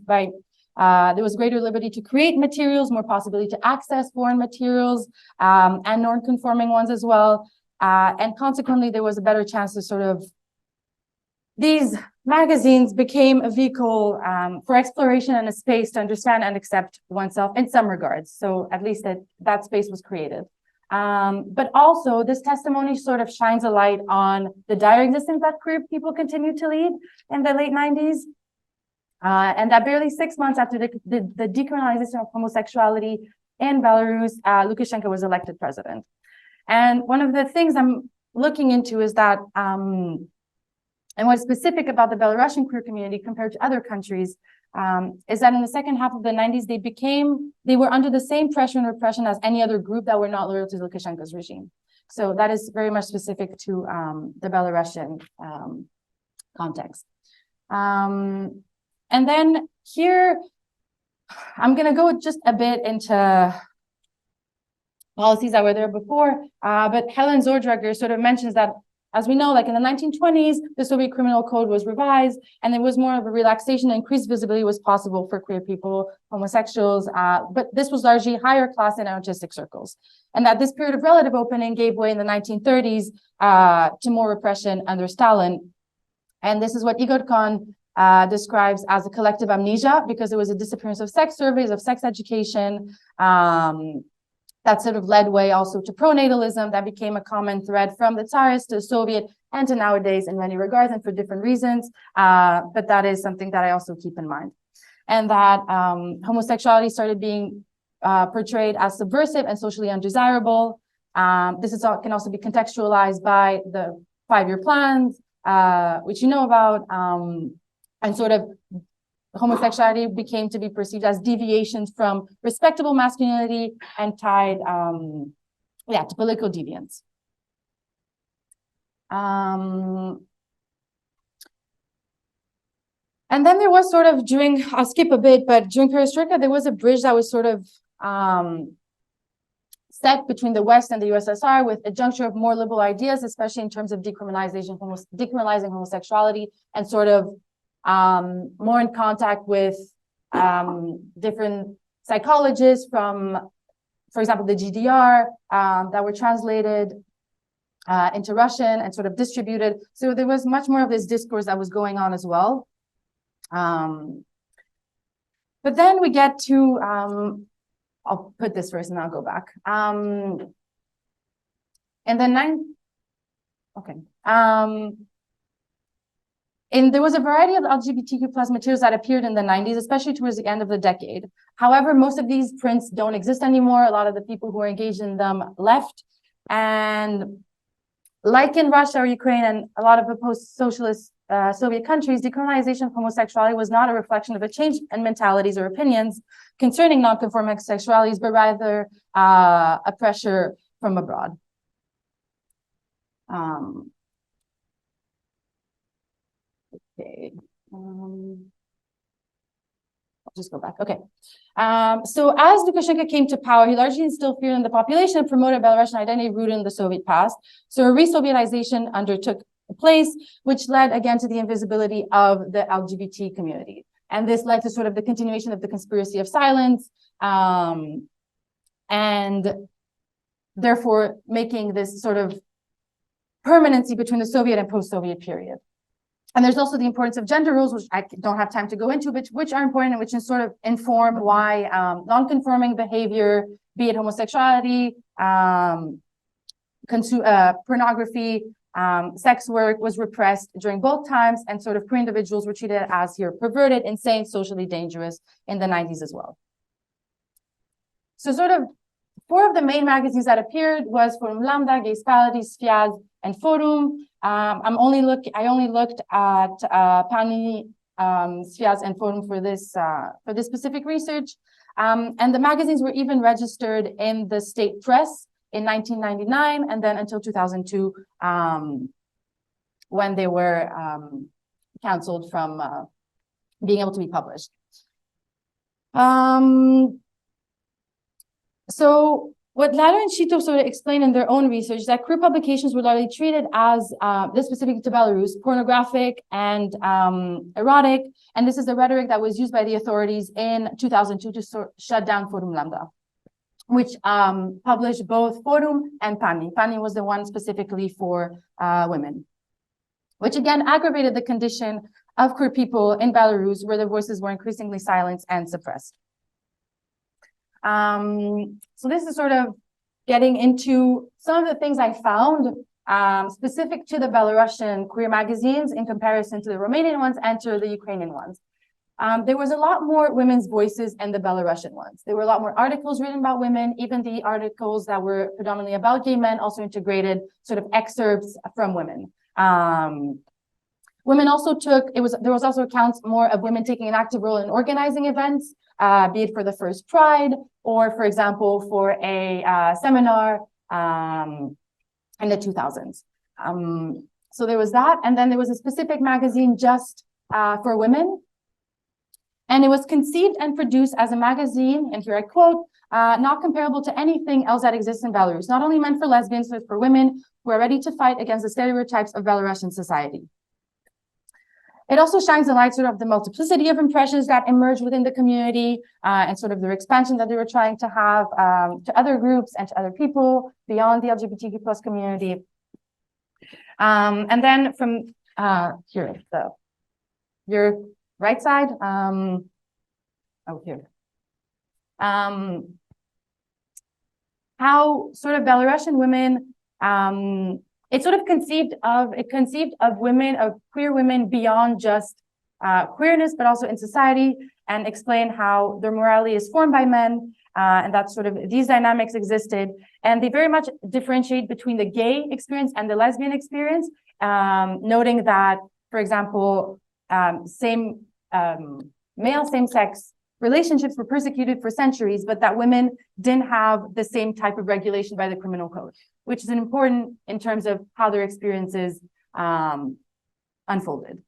there was greater liberty to create materials, more possibility to access foreign materials, and non-conforming ones as well. And consequently, there was a better chance to sort of, these magazines became a vehicle for exploration and a space to understand and accept oneself in some regards. So at least that space was created. But also this testimony sort of shines a light on the dire existence that queer people continue to lead in the late 90s. And that barely 6 months after the decriminalization of homosexuality in Belarus, Lukashenko was elected president. And one of the things I'm looking into is that, and what's specific about the Belarusian queer community compared to other countries, is that in the second half of the 90s, they were under the same pressure and repression as any other group that were not loyal to Lukashenko's regime. So that is very much specific to the Belarusian context. And then here, I'm going to go just a bit into policies that were there before, but Helen Zordrager sort of mentions that, as we know, like in the 1920s, the Soviet criminal code was revised, and there was more of a relaxation, and increased visibility was possible for queer people, homosexuals, but this was largely higher class and artistic circles. And that this period of relative opening gave way in the 1930s to more repression under Stalin. And this is what Igor Kohn describes as a collective amnesia, because there was a disappearance of sex surveys, of sex education, that sort of led way also to pronatalism that became a common thread from the Tsarist to the Soviet and to nowadays in many regards and for different reasons. But that is something that I also keep in mind. and that homosexuality started being portrayed as subversive and socially undesirable. This can also be contextualized by the 5-year plans, which you know about, and sort of homosexuality became to be perceived as deviations from respectable masculinity and tied, to political deviance. And then there was sort of I'll skip a bit, but during Perestroika, there was a bridge that was sort of set between the West and the USSR with a juncture of more liberal ideas, especially in terms of decriminalizing homosexuality and sort of more in contact with different psychologists from, for example, the GDR that were translated into Russian and sort of distributed. So there was much more of this discourse that was going on as well. But then we get to, I'll put this first and I'll go back. And then and there was a variety of LGBTQ plus materials that appeared in the 90s, especially towards the end of the decade. However, most of these prints don't exist anymore. A lot of the people who were engaged in them left. And like in Russia or Ukraine and a lot of the post-socialist Soviet countries, decriminalization of homosexuality was not a reflection of a change in mentalities or opinions concerning non-conforming sexualities, but rather a pressure from abroad. Okay. I'll just go back. Okay. So as Lukashenko came to power, he largely instilled fear in the population and promoted Belarusian identity rooted in the Soviet past. So a re-Sovietization undertook place, which led again to the invisibility of the LGBT community. And this led to sort of the continuation of the conspiracy of silence, and therefore making this sort of permanency between the Soviet and post-Soviet period. And there's also the importance of gender roles, which I don't have time to go into, but which are important and which sort of inform why non-conforming behavior, be it homosexuality, pornography, sex work was repressed during both times, and sort of queer individuals were treated as here perverted, insane, socially dangerous in the 90s as well. So sort of 4 of the main magazines that appeared was Forum Lambda, Gay Spality, Sviaz, and Forum. I only looked at Pani, Sviaz, and Forum for this specific research. And the magazines were even registered in the state press in 1999, and then until 2002, when they were canceled from being able to be published. So what Lalo and Shito sort of explained in their own research, that queer publications were largely treated as, this specific to Belarus, pornographic and erotic, and this is the rhetoric that was used by the authorities in 2002 to shut down Forum Lambda, which published both Forum and Pani. Pani was the one specifically for women, which again aggravated the condition of queer people in Belarus, where their voices were increasingly silenced and suppressed. So this is sort of getting into some of the things I found specific to the Belarusian queer magazines in comparison to the Romanian ones and to the Ukrainian ones. There was a lot more women's voices in the Belarusian ones. There were a lot more articles written about women. Even the articles that were predominantly about gay men also integrated sort of excerpts from women. Women also there was also accounts more of women taking an active role in organizing events, be it for the first Pride or, for example, for a seminar in the 2000s. So there was that. And then there was a specific magazine just for women. And it was conceived and produced as a magazine, and here I quote, not comparable to anything else that exists in Belarus, not only meant for lesbians, but for women who are ready to fight against the stereotypes of Belarusian society. It also shines a light sort of the multiplicity of impressions that emerge within the community and sort of their expansion that they were trying to have to other groups and to other people beyond the LGBTQ plus community. And then from here, so your right side, here. How sort of Belarusian women, it conceived of women, of queer women beyond just queerness, but also in society, and explain how their morality is formed by men, and that sort of these dynamics existed. And they very much differentiate between the gay experience and the lesbian experience, noting that, for example, male same-sex relationships were persecuted for centuries, but that women didn't have the same type of regulation by the criminal code, which is important in terms of how their experiences unfolded.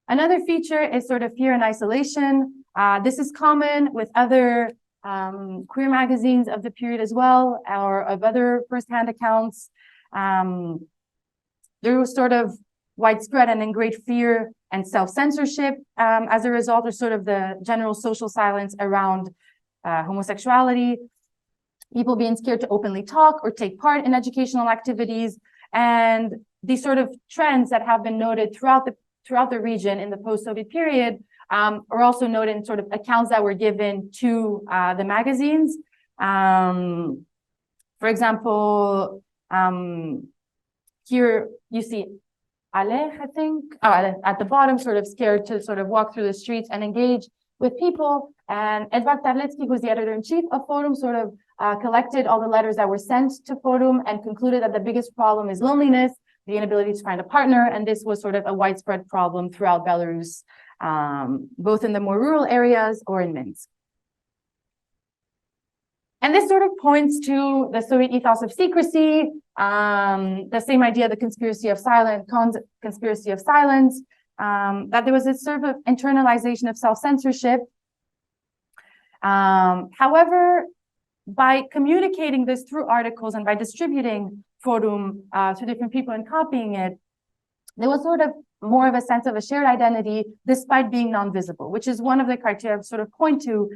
Another feature is sort of fear and isolation. This is common with other queer magazines of the period as well, or of other firsthand accounts. There was sort of widespread and in great fear and self-censorship as a result of sort of the general social silence around homosexuality, people being scared to openly talk or take part in educational activities, and these sort of trends that have been noted throughout the region in the post-Soviet period are also noted in sort of accounts that were given to the magazines. For example, here you see Ale, I think, at the bottom, sort of scared to sort of walk through the streets and engage with people. And Edward Tarlecki, who's the editor-in-chief of Forum, sort of collected all the letters that were sent to Forum and concluded that the biggest problem is loneliness, the inability to find a partner, and this was sort of a widespread problem throughout Belarus, both in the more rural areas or in Minsk. And this sort of points to the Soviet ethos of secrecy, the same idea, the conspiracy of silence, that there was a sort of internalization of self-censorship. However, by communicating this through articles and by distributing Forum to different people and copying it, there was sort of more of a sense of a shared identity despite being non-visible, which is one of the criteria I sort of point to,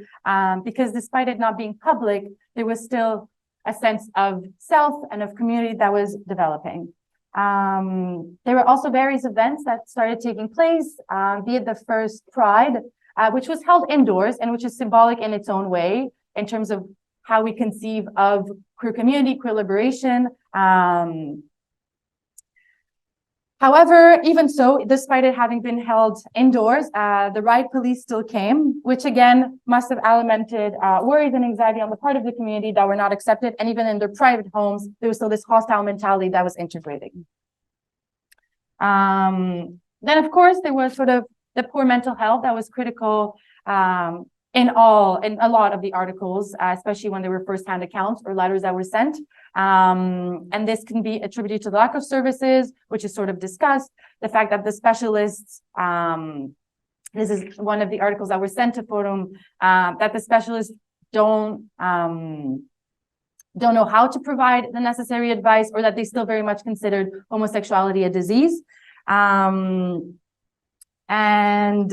because despite it not being public, there was still a sense of self and of community that was developing. There were also various events that started taking place, be it the first Pride, which was held indoors and which is symbolic in its own way in terms of how we conceive of queer community, queer liberation. However, even so, despite it having been held indoors, the riot police still came, which again must have alimented worries and anxiety on the part of the community that were not accepted. And even in their private homes, there was still this hostile mentality that was integrating. Then, of course, there was sort of the poor mental health that was critical in a lot of the articles, especially when there were first-hand accounts or letters that were sent. And this can be attributed to the lack of services, which is sort of discussed, the fact that the specialists, this is one of the articles that were sent to Forum, that the specialists don't know how to provide the necessary advice, or that they still very much considered homosexuality a disease. And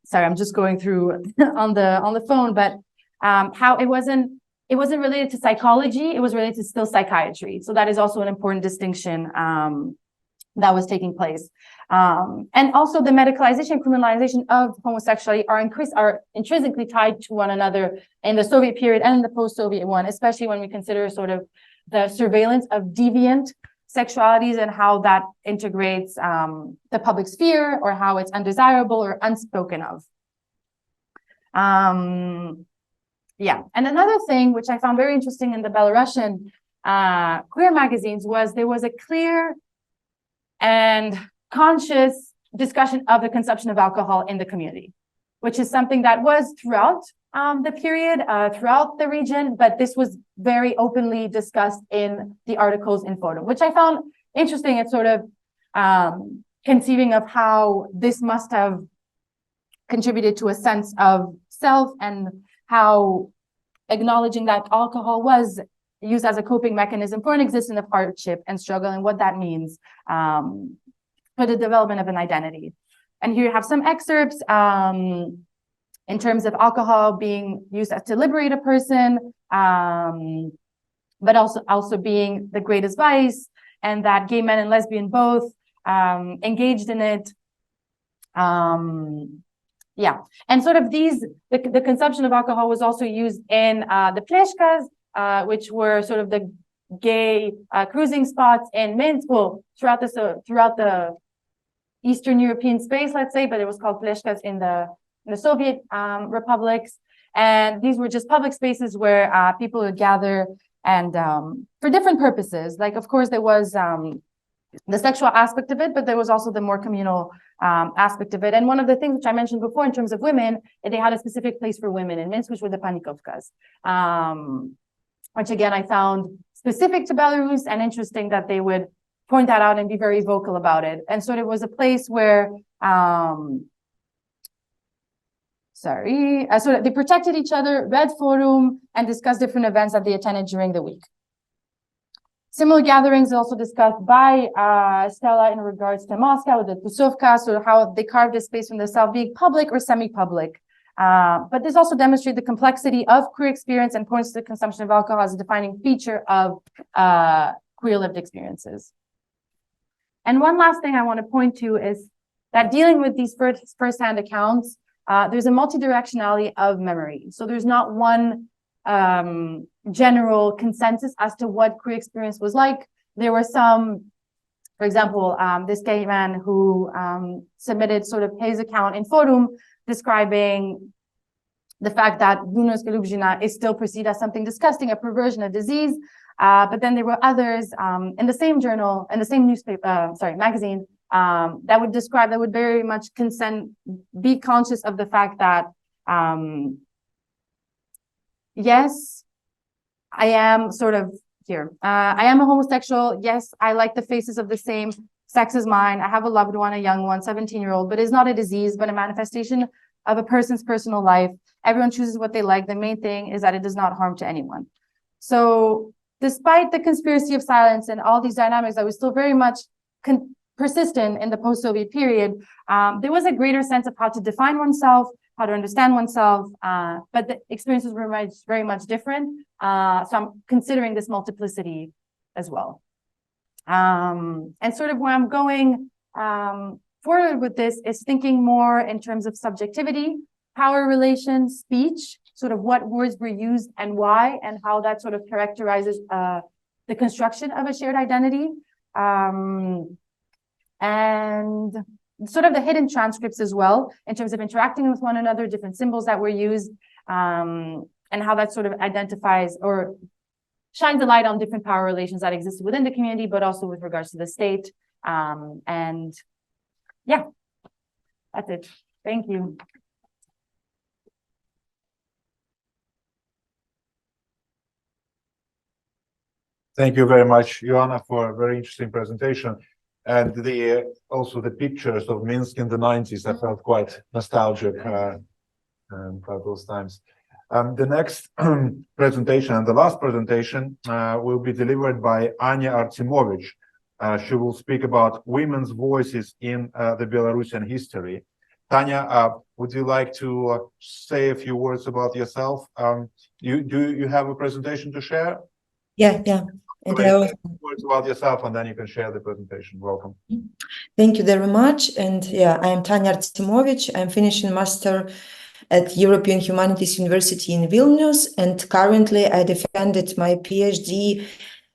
sorry, I'm just going through on the phone, but how it wasn't related to psychology, it was related to still psychiatry. So that is also an important distinction that was taking place. And also the medicalization and criminalization of homosexuality are intrinsically tied to one another in the Soviet period and in the post-Soviet one, especially when we consider sort of the surveillance of deviant sexualities and how that integrates the public sphere, or how it's undesirable or unspoken of. Yeah, and another thing which I found very interesting in the Belarusian queer magazines was there was a clear and conscious discussion of the consumption of alcohol in the community, which is something that was throughout the period, throughout the region, but this was very openly discussed in the articles in Forum, which I found interesting. It's sort of conceiving of how this must have contributed to a sense of self, and how acknowledging that alcohol was used as a coping mechanism for an existence of hardship and struggle, and what that means for the development of an identity. And here you have some excerpts in terms of alcohol being used to liberate a person, but also being the greatest vice, and that gay men and lesbian both engaged in it. Yeah, and sort of the consumption of alcohol was also used in the pleshkas, which were sort of the gay cruising spots in Minsk, well, throughout the Eastern European space, let's say, but it was called pleshkas in the Soviet republics. And these were just public spaces where people would gather and for different purposes. Like, of course, there was the sexual aspect of it, but there was also the more communal aspect of it. And one of the things which I mentioned before in terms of women, they had a specific place for women in Minsk, which were the panikovkas, which again, I found specific to Belarus and interesting that they would point that out and be very vocal about it. And so it was a place where, so they protected each other, read forum, and discussed different events that they attended during the week. Similar gatherings also discussed by Stella in regards to Moscow, the Tusovka, so how they carved a space from the South being public or semi-public. But this also demonstrates the complexity of queer experience and points to the consumption of alcohol as a defining feature of queer lived experiences. And one last thing I want to point to is that dealing with these first-hand accounts, there's a multi-directionality of memory. So there's not one general consensus as to what queer experience was like. There were some, for example, this gay man who submitted sort of his account in forum describing the fact that is still perceived as something disgusting, a perversion, a disease. But then there were others in the same journal, in the same magazine, that would very much be conscious of the fact that, yes, I am sort of here. I am a homosexual. Yes, I like the faces of the same sex as mine. I have a loved one, a young one, 17-year-old, but it's not a disease, but a manifestation of a person's personal life. Everyone chooses what they like. The main thing is that it does not harm to anyone. So despite the conspiracy of silence and all these dynamics that was still very much persistent in the post-Soviet period, there was a greater sense of how to define oneself, how to understand oneself, but the experiences were very much different. So I'm considering this multiplicity as well. And sort of where I'm going forward with this is thinking more in terms of subjectivity, power relations, speech, sort of what words were used and why, and how that sort of characterizes the construction of a shared identity. And sort of the hidden transcripts as well, in terms of interacting with one another, different symbols that were used, and how that sort of identifies or shines a light on different power relations that existed within the community, but also with regards to the state. And yeah, that's it. Thank you. Thank you very much, Ioana, for a very interesting presentation. And also the pictures of Minsk in the 90s, I felt quite nostalgic about those times. The next presentation and the last presentation will be delivered by Anya Arcimovich. She will speak about women's voices in the Belarusian history. Tania, would you like to say a few words about yourself? Do you have a presentation to share? Yeah. And words about yourself, and then you can share the presentation. Welcome. Thank you very much. And yeah, I'm Tania Arcimovich. I'm finishing master at European Humanities University in Vilnius, and currently I defended my PhD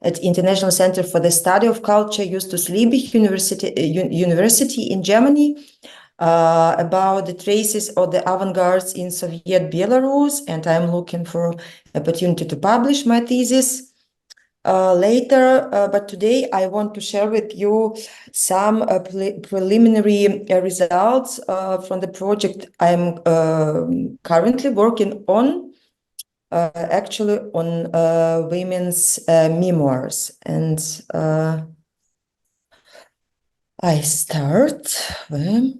at International Center for the Study of Culture, Justus Liebig University in Germany, about the traces of the avant-garde in Soviet Belarus, and I'm looking for opportunity to publish my thesis later, but today I want to share with you some preliminary results from the project I'm currently working on, actually on women's memoirs. And I start with,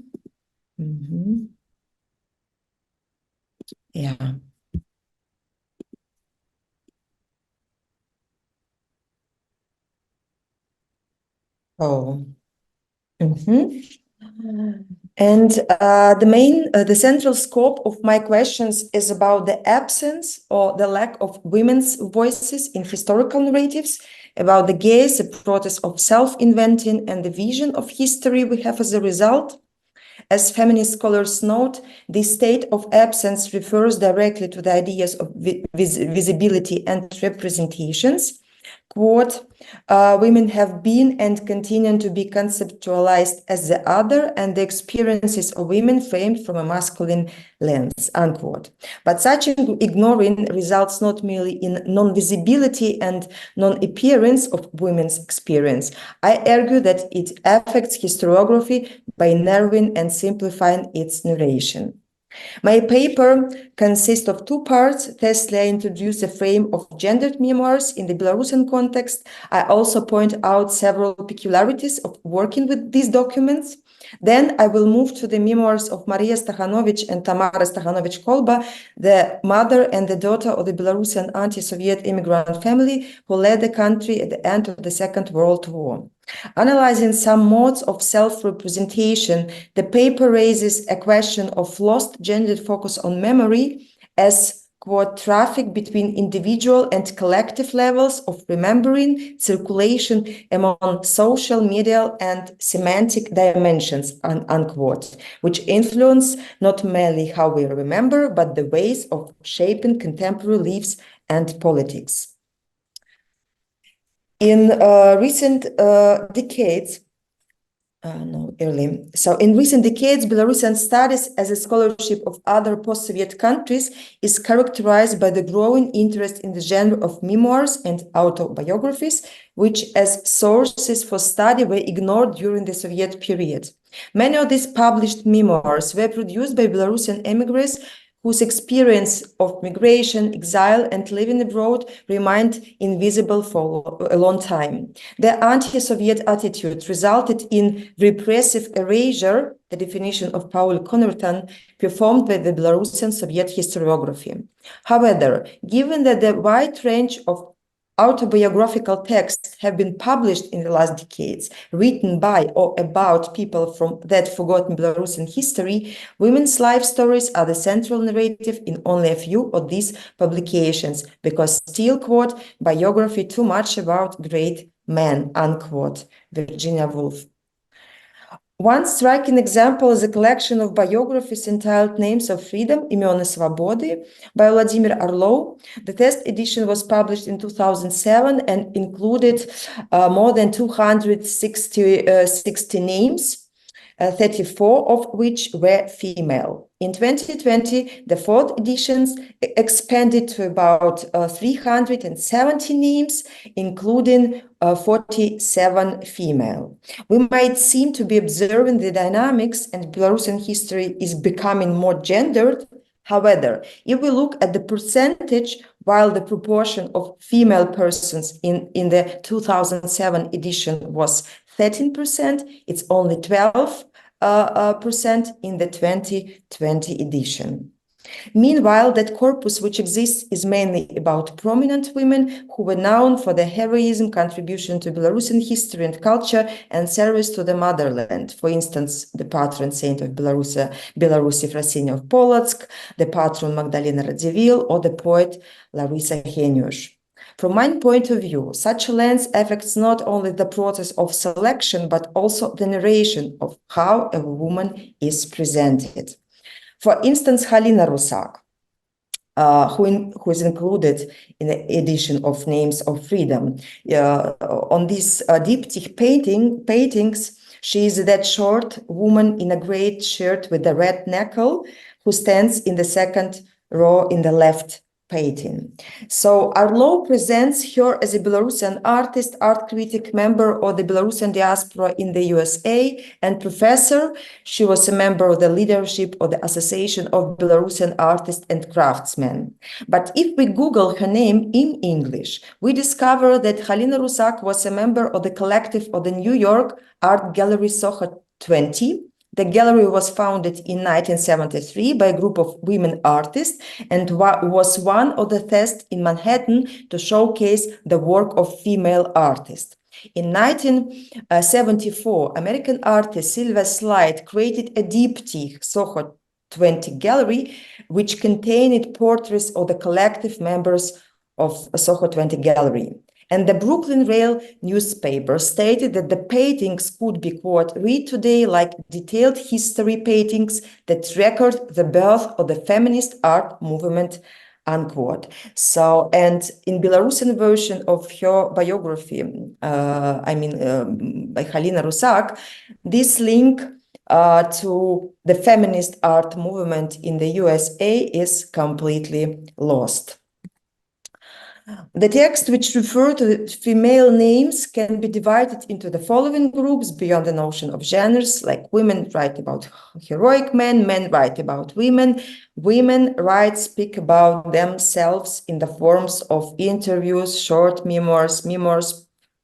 yeah. Oh. And the central scope of my questions is about the absence or the lack of women's voices in historical narratives, about the gaze, the process of self-inventing, and the vision of history we have as a result. As feminist scholars note, this state of absence refers directly to the ideas of visibility and representations, Quote, women have been and continue to be conceptualized as the other and the experiences of women framed from a masculine lens, unquote. But such ignoring results not merely in non-visibility and non-appearance of women's experience. I argue that it affects historiography by narrowing and simplifying its narration. My paper consists of two parts. Firstly, I introduce a frame of gendered memoirs in the Belarusian context. I also point out several peculiarities of working with these documents. Then I will move to the memoirs of Maria Stakhanovich and Tamara Stakhanovich-Kolba, the mother and the daughter of the Belarusian anti-Soviet immigrant family who led the country at the end of the Second World War. Analyzing some modes of self-representation, the paper raises a question of lost gendered focus on memory as, quote, traffic between individual and collective levels of remembering, circulation among social, media, and semantic dimensions, unquote, which influence not merely how we remember, but the ways of shaping contemporary lives and politics. In recent decades, in recent decades, Belarusian studies as a scholarship of other post-Soviet countries is characterized by the growing interest in the genre of memoirs and autobiographies, which as sources for study were ignored during the Soviet period. Many of these published memoirs were produced by Belarusian immigrants whose experience of migration, exile, and living abroad remained invisible for a long time. Their anti-Soviet attitude resulted in repressive erasure, the definition of Paul Connerton, performed by the Belarusian Soviet historiography. However, given that the wide range of autobiographical texts have been published in the last decades, written by or about people from that forgotten Belarusian history, women's life stories are the central narrative in only a few of these publications, because still, quote, biography too much about great men, unquote, Virginia Woolf. One striking example is a collection of biographies entitled Names of Freedom, Imiona Svobody, by Vladimir Orlov. The first edition was published in 2007 and included more than 260 names, 34 of which were female. In 2020, the fourth edition expanded to about 370 names, including 47 female. We might seem to be observing the dynamics and Belarusian history is becoming more gendered. However, if we look at the percentage, while the proportion of female persons in the 2007 edition was 13%, it's only 12% in the 2020 edition. Meanwhile, that corpus which exists is mainly about prominent women who were known for their heroism, contribution to Belarusian history and culture, and service to the motherland. For instance, the patron saint of Belarus, Efrosinia of Polotsk, the patron Magdalena Radziwiłł, or the poet Larisa Heniusz. From my point of view, such a lens affects not only the process of selection, but also the narration of how a woman is presented. For instance, Halina Rusak, who is included in the edition of Names of Freedom. On these diptych paintings, she is that short woman in a gray shirt with a red knuckle who stands in the second row in the left painting. So Orlov presents her as a Belarusian artist, art critic, member of the Belarusian diaspora in the USA, and professor. She was a member of the leadership of the Association of Belarusian Artists and Craftsmen. But if we Google her name in English, we discover that Halina Rusak was a member of the collective of the New York Art Gallery Soho 20. The gallery was founded in 1973 by a group of women artists and was one of the first in Manhattan to showcase the work of female artists. In 1974, American artist Sylvia Slide created a diptych, Soho 20 Gallery, which contained portraits of the collective members of Soho 20 Gallery. And the Brooklyn Rail newspaper stated that the paintings could be, quote, read today like detailed history paintings that record the birth of the feminist art movement, unquote. So, and in Belarusian version of her biography, by Halina Rusak, this link to the feminist art movement in the USA is completely lost. The text which refer to female names can be divided into the following groups beyond the notion of genders, like women write about heroic men, men write about women, women write, speak about themselves in the forms of interviews, short memoirs,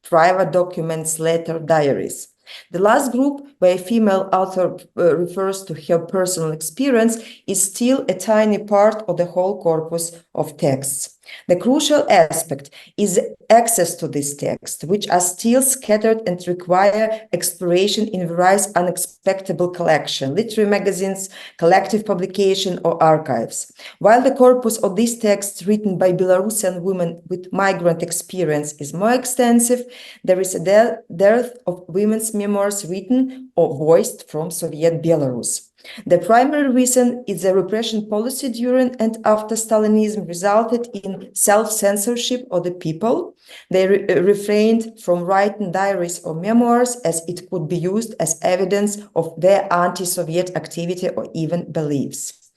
private documents, letter, diaries. The last group, where a female author refers to her personal experience, is still a tiny part of the whole corpus of texts. The crucial aspect is access to this text, which are still scattered and require exploration in various unexpected collections, literary magazines, collective publication, or archives. While the corpus of these texts written by Belarusian women with migrant experience is more extensive, there is a dearth of women's memoirs written or voiced from Soviet Belarus. The primary reason is the repression policy during and after Stalinism resulted in self-censorship of the people. They refrained from writing diaries or memoirs as it could be used as evidence of their anti-Soviet activity or even beliefs.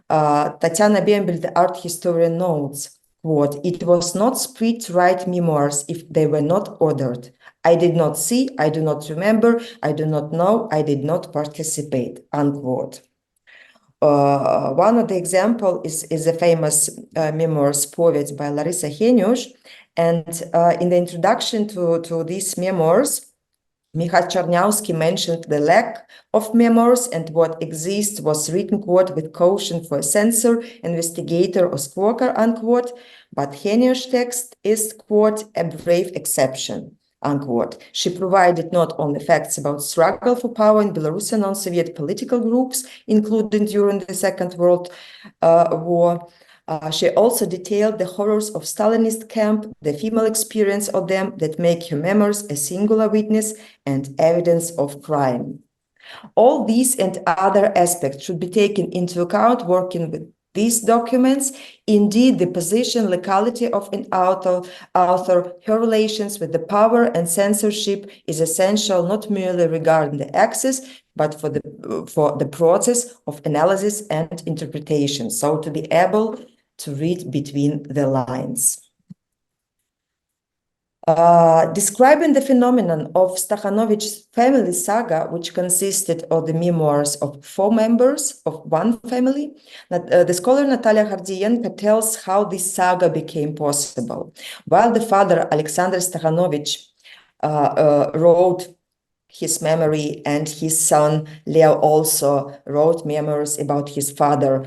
Tatiana Bembel, the art historian, notes, quote, "It was not spread to write memoirs if they were not ordered. I did not see, I do not remember, I do not know, I did not participate," unquote. One of the examples is the famous memoirs Povets by Larissa Heniush. And in the introduction to these memoirs, Michał Czarniawski mentioned the lack of memoirs and what exists was written, quote, with caution for a censor, investigator, or squawker, unquote. But Heniush's text is, quote, a brave exception, unquote. She provided not only facts about struggle for power in Belarusian non-Soviet political groups, including during the Second World War. She also detailed the horrors of Stalinist camp, the female experience of them that make her memoirs a singular witness and evidence of crime. All these and other aspects should be taken into account working with these documents. Indeed, the position, locality of an author, her relations with the power and censorship is essential not merely regarding the access, but for the process of analysis and interpretation. So to be able to read between the lines. Describing the phenomenon of Stakhanovich's family saga, which consisted of the memoirs of 4 members of one family, the scholar Natalia Hardienko tells how this saga became possible. While the father, Alexander Stakhanovich, wrote his memory, and his son Leo also wrote memoirs about his father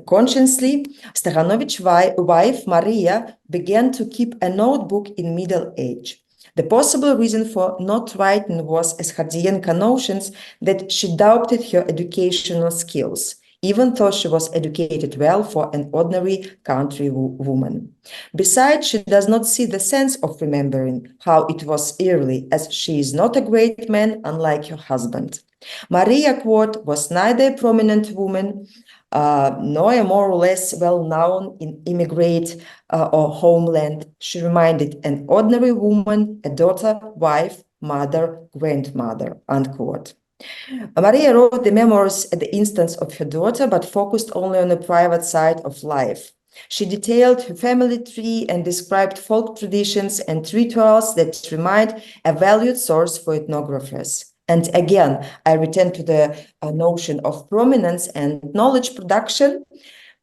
consciously, Stakhanovich's wife Maria began to keep a notebook in middle age. The possible reason for not writing was, as Hardienko notions, that she doubted her educational skills, even though she was educated well for an ordinary country woman. Besides, she does not see the sense of remembering how it was early, as she is not a great man, unlike her husband. Maria, quote, was neither a prominent woman nor a more or less well-known in immigrant or homeland. She reminded an ordinary woman, a daughter, wife, mother, grandmother, unquote. Maria wrote the memoirs at the instance of her daughter, but focused only on the private side of life. She detailed her family tree and described folk traditions and rituals that remained a valued source for ethnographers. And again, I return to the notion of prominence and knowledge production.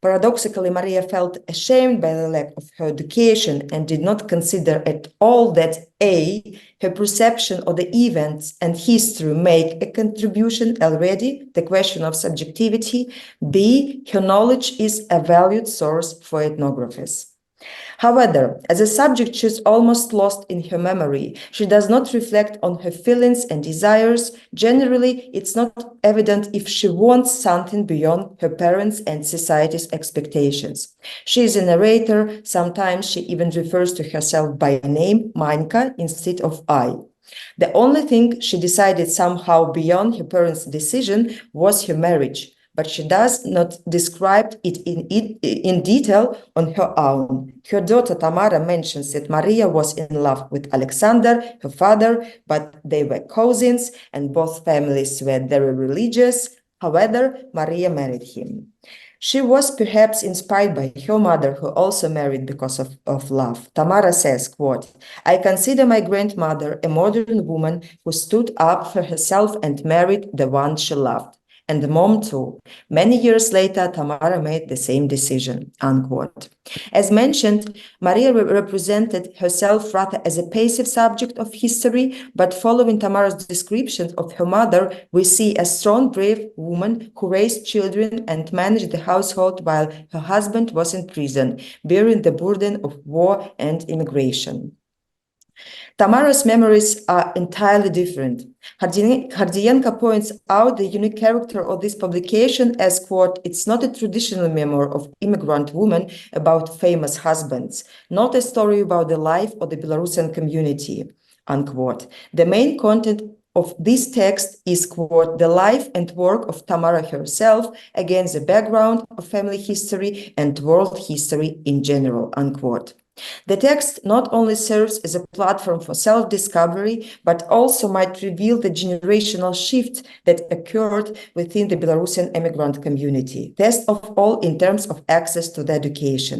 Paradoxically, Maria felt ashamed by the lack of her education and did not consider at all that A, her perception of the events and history make a contribution already, the question of subjectivity, B, her knowledge is a valued source for ethnographers. However, as a subject she is almost lost in her memory. She does not reflect on her feelings and desires. Generally, it's not evident if she wants something beyond her parents' and society's expectations. She is a narrator. Sometimes she even refers to herself by name, Manka, instead of I. The only thing she decided somehow beyond her parents' decision was her marriage. but she does not describe it in detail on her own. Her daughter Tamara mentions that Maria was in love with Alexander, her father, but they were cousins and both families were very religious. However, Maria married him. She was perhaps inspired by her mother, who also married because of love. Tamara says, quote, "I consider my grandmother a modern woman who stood up for herself and married the one she loved. And the mom too. Many years later, Tamara made the same decision," unquote. As mentioned, Maria represented herself rather as a passive subject of history, but following Tamara's description of her mother, we see a strong, brave woman who raised children and managed the household while her husband was in prison, bearing the burden of war and immigration. Tamara's memories are entirely different. Hardienko points out the unique character of this publication as, quote, "It's not a traditional memoir of immigrant women about famous husbands, not a story about the life of the Belarusian community," unquote. The main content of this text is, quote, "the life and work of Tamara herself against the background of family history and world history in general," unquote. The text not only serves as a platform for self-discovery, but also might reveal the generational shift that occurred within the Belarusian immigrant community, best of all in terms of access to the education.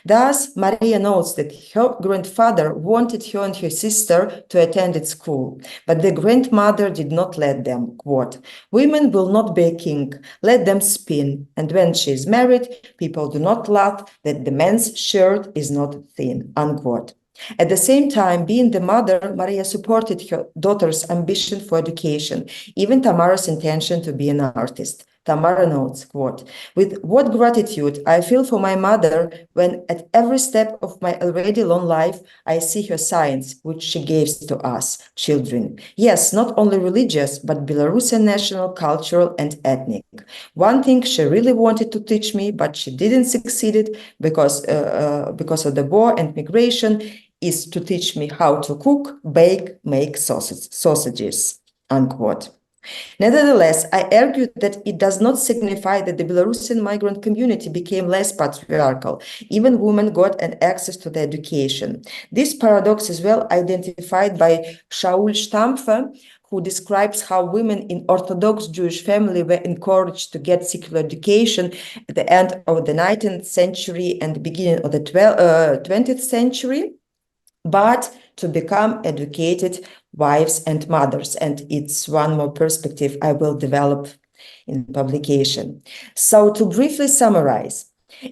Thus, Maria notes that her grandfather wanted her and her sister to attend at school, but the grandmother did not let them, quote, "Women will not be a king, let them spin, and when she is married, people do not laugh that the man's shirt is not thin," unquote. At the same time, being the mother, Maria supported her daughter's ambition for education, even Tamara's intention to be an artist. Tamara notes, quote, "With what gratitude I feel for my mother when at every step of my already long life, I see her science, which she gave to us, children. Yes, not only religious, but Belarusian national, cultural, and ethnic. One thing she really wanted to teach me, but she didn't succeed because of the war and migration, is to teach me how to cook, bake, make sausages," unquote. Nevertheless, I argue that it does not signify that the Belarusian migrant community became less patriarchal. Even women got an access to the education. This paradox is well identified by Shaul Stampfer, who describes how women in Orthodox Jewish family were encouraged to get secular education at the end of the 19th century and the beginning of the 20th century, but to become educated wives and mothers. And it's one more perspective I will develop in publication. So to briefly summarize,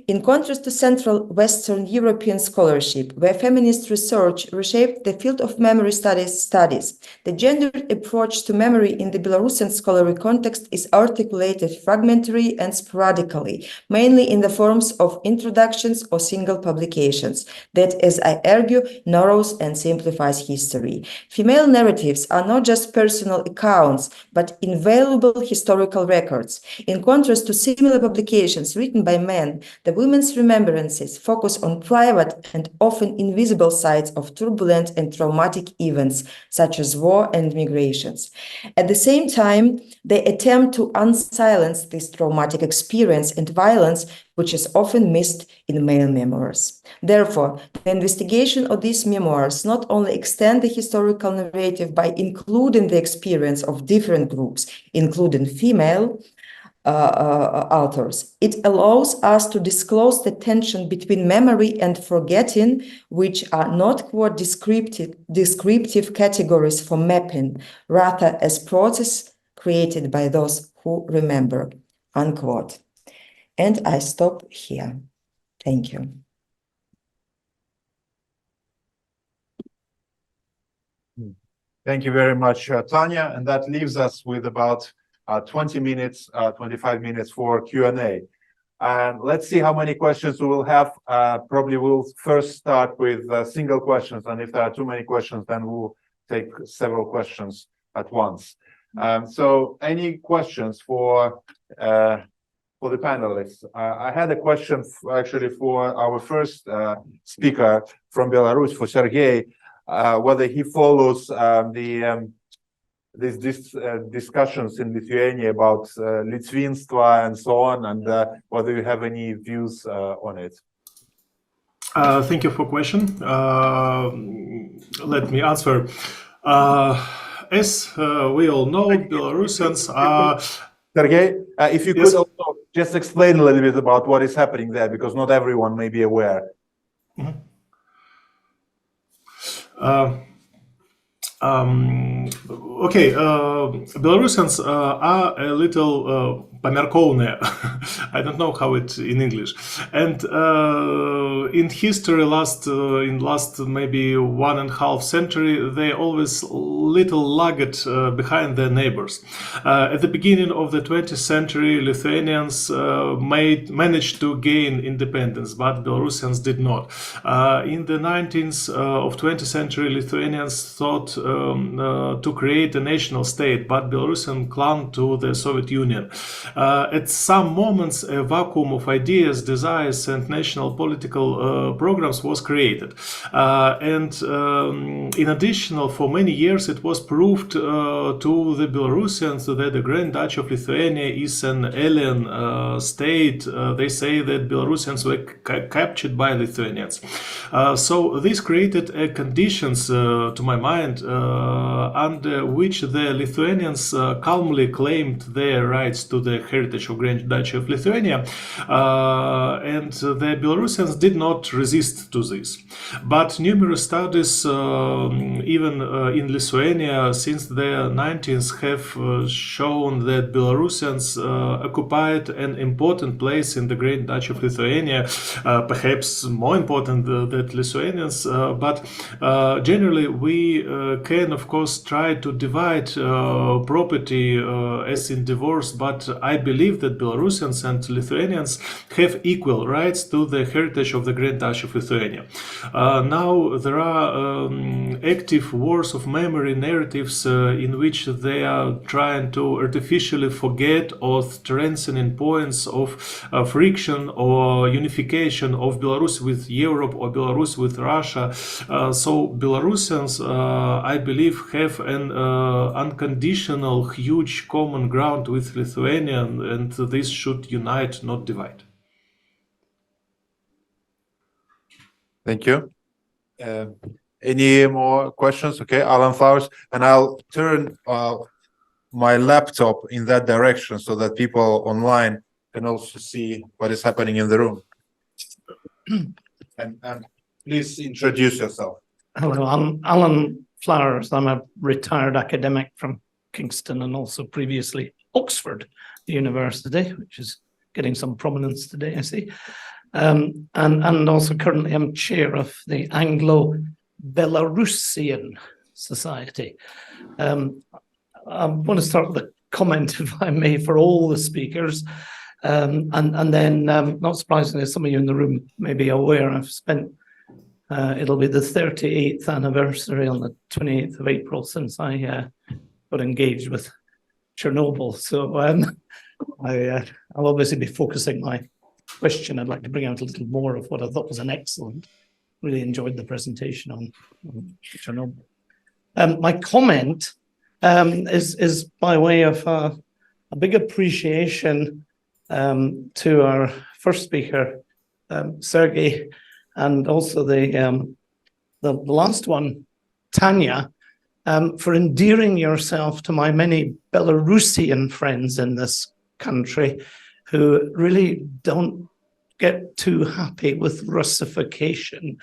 in contrast to Central Western European scholarship, where feminist research reshaped the field of memory studies, the gendered approach to memory in the Belarusian scholarly context is articulated fragmentary and sporadically, mainly in the forms of introductions or single publications that, as I argue, narrows and simplifies history. Female narratives are not just personal accounts, but invaluable historical records. In contrast to similar publications written by men, the women's remembrances focus on private and often invisible sides of turbulent and traumatic events, such as war and migrations. At the same time, they attempt to unsilence this traumatic experience and violence, which is often missed in male memoirs. Therefore, the investigation of these memoirs not only extend the historical narrative by including the experience of different groups, including female authors. It allows us to disclose the tension between memory and forgetting, which are not quote descriptive categories for mapping, rather as process created by those who remember, unquote. And I stop here. Thank you. Thank you very much, Tania. And that leaves us with about 20 minutes, 25 minutes for Q&A. And let's see how many questions we will have. Probably we'll first start with single questions. And if there are too many questions, then we'll take several questions at once. So any questions for the panelists? I had a question actually for our first speaker from Belarus, for Siarhei, whether he follows these discussions in Lithuania about Litvinstva and so on, and whether you have any views on it. Thank you for question. Let me answer. As we all know, Belarusians are... Sergey, if you Yes. could also just explain a little bit about what is happening there, because not everyone may be aware. Okay, Belarusians are a little pomerkovne. I don't know how it in English. And in history, in last maybe 1.5 century, they always little lagged behind their neighbors. At the beginning of the 20th century, Lithuanians managed to gain independence, but Belarusians did not. In the 19th of 20th century, Lithuanians thought to create a national state, but Belarusians clung to the Soviet Union. At some moments, a vacuum of ideas, desires, and national political programs was created. And in addition, for many years, it was proved to the Belarusians that the Grand Duchy of Lithuania is an alien state. They say that Belarusians were captured by Lithuanians. So this created conditions, to my mind, under which the Lithuanians calmly claimed their rights to the heritage of Grand Duchy of Lithuania, and the Belarusians did not resist to this. But numerous studies, even in Lithuania, since the 90s, have shown that Belarusians occupied an important place in the Grand Duchy of Lithuania, perhaps more important than Lithuanians, but generally we can, of course, try to divide property as in divorce, but I believe that Belarusians and Lithuanians have equal rights to the heritage of the Grand Duchy of Lithuania. Now there are active wars of memory narratives in which they are trying to artificially forget or strengthening points of friction or unification of Belarus with Europe or Belarus with Russia. So Belarusians, I believe, have an unconditional huge common ground with Lithuania, and this should unite, not divide. Thank you. Any more questions? Okay, Alan Flowers, and I'll turn my laptop in that direction so that people online can also see what is happening in the room. And please introduce yourself. Hello, I'm Alan Flowers. I'm a retired academic from Kingston and also previously Oxford University, which is getting some prominence today, I see. And also currently I'm chair of the Anglo-Belarusian Society. I want to start with a comment, if I may, for all the speakers. And then, not surprisingly, some of you in the room may be aware, I've spent, it'll be the 38th anniversary on the 28th of April since I got engaged with Chernobyl. So I'll obviously be focusing my question. I'd like to bring out a little more of what I thought was an excellent, really enjoyed the presentation on Chernobyl. My comment is by way of a big appreciation to our first speaker, Sergey, and also the last one, Tania, for endearing yourself to my many Belarusian friends in this country who really don't get too happy with Russification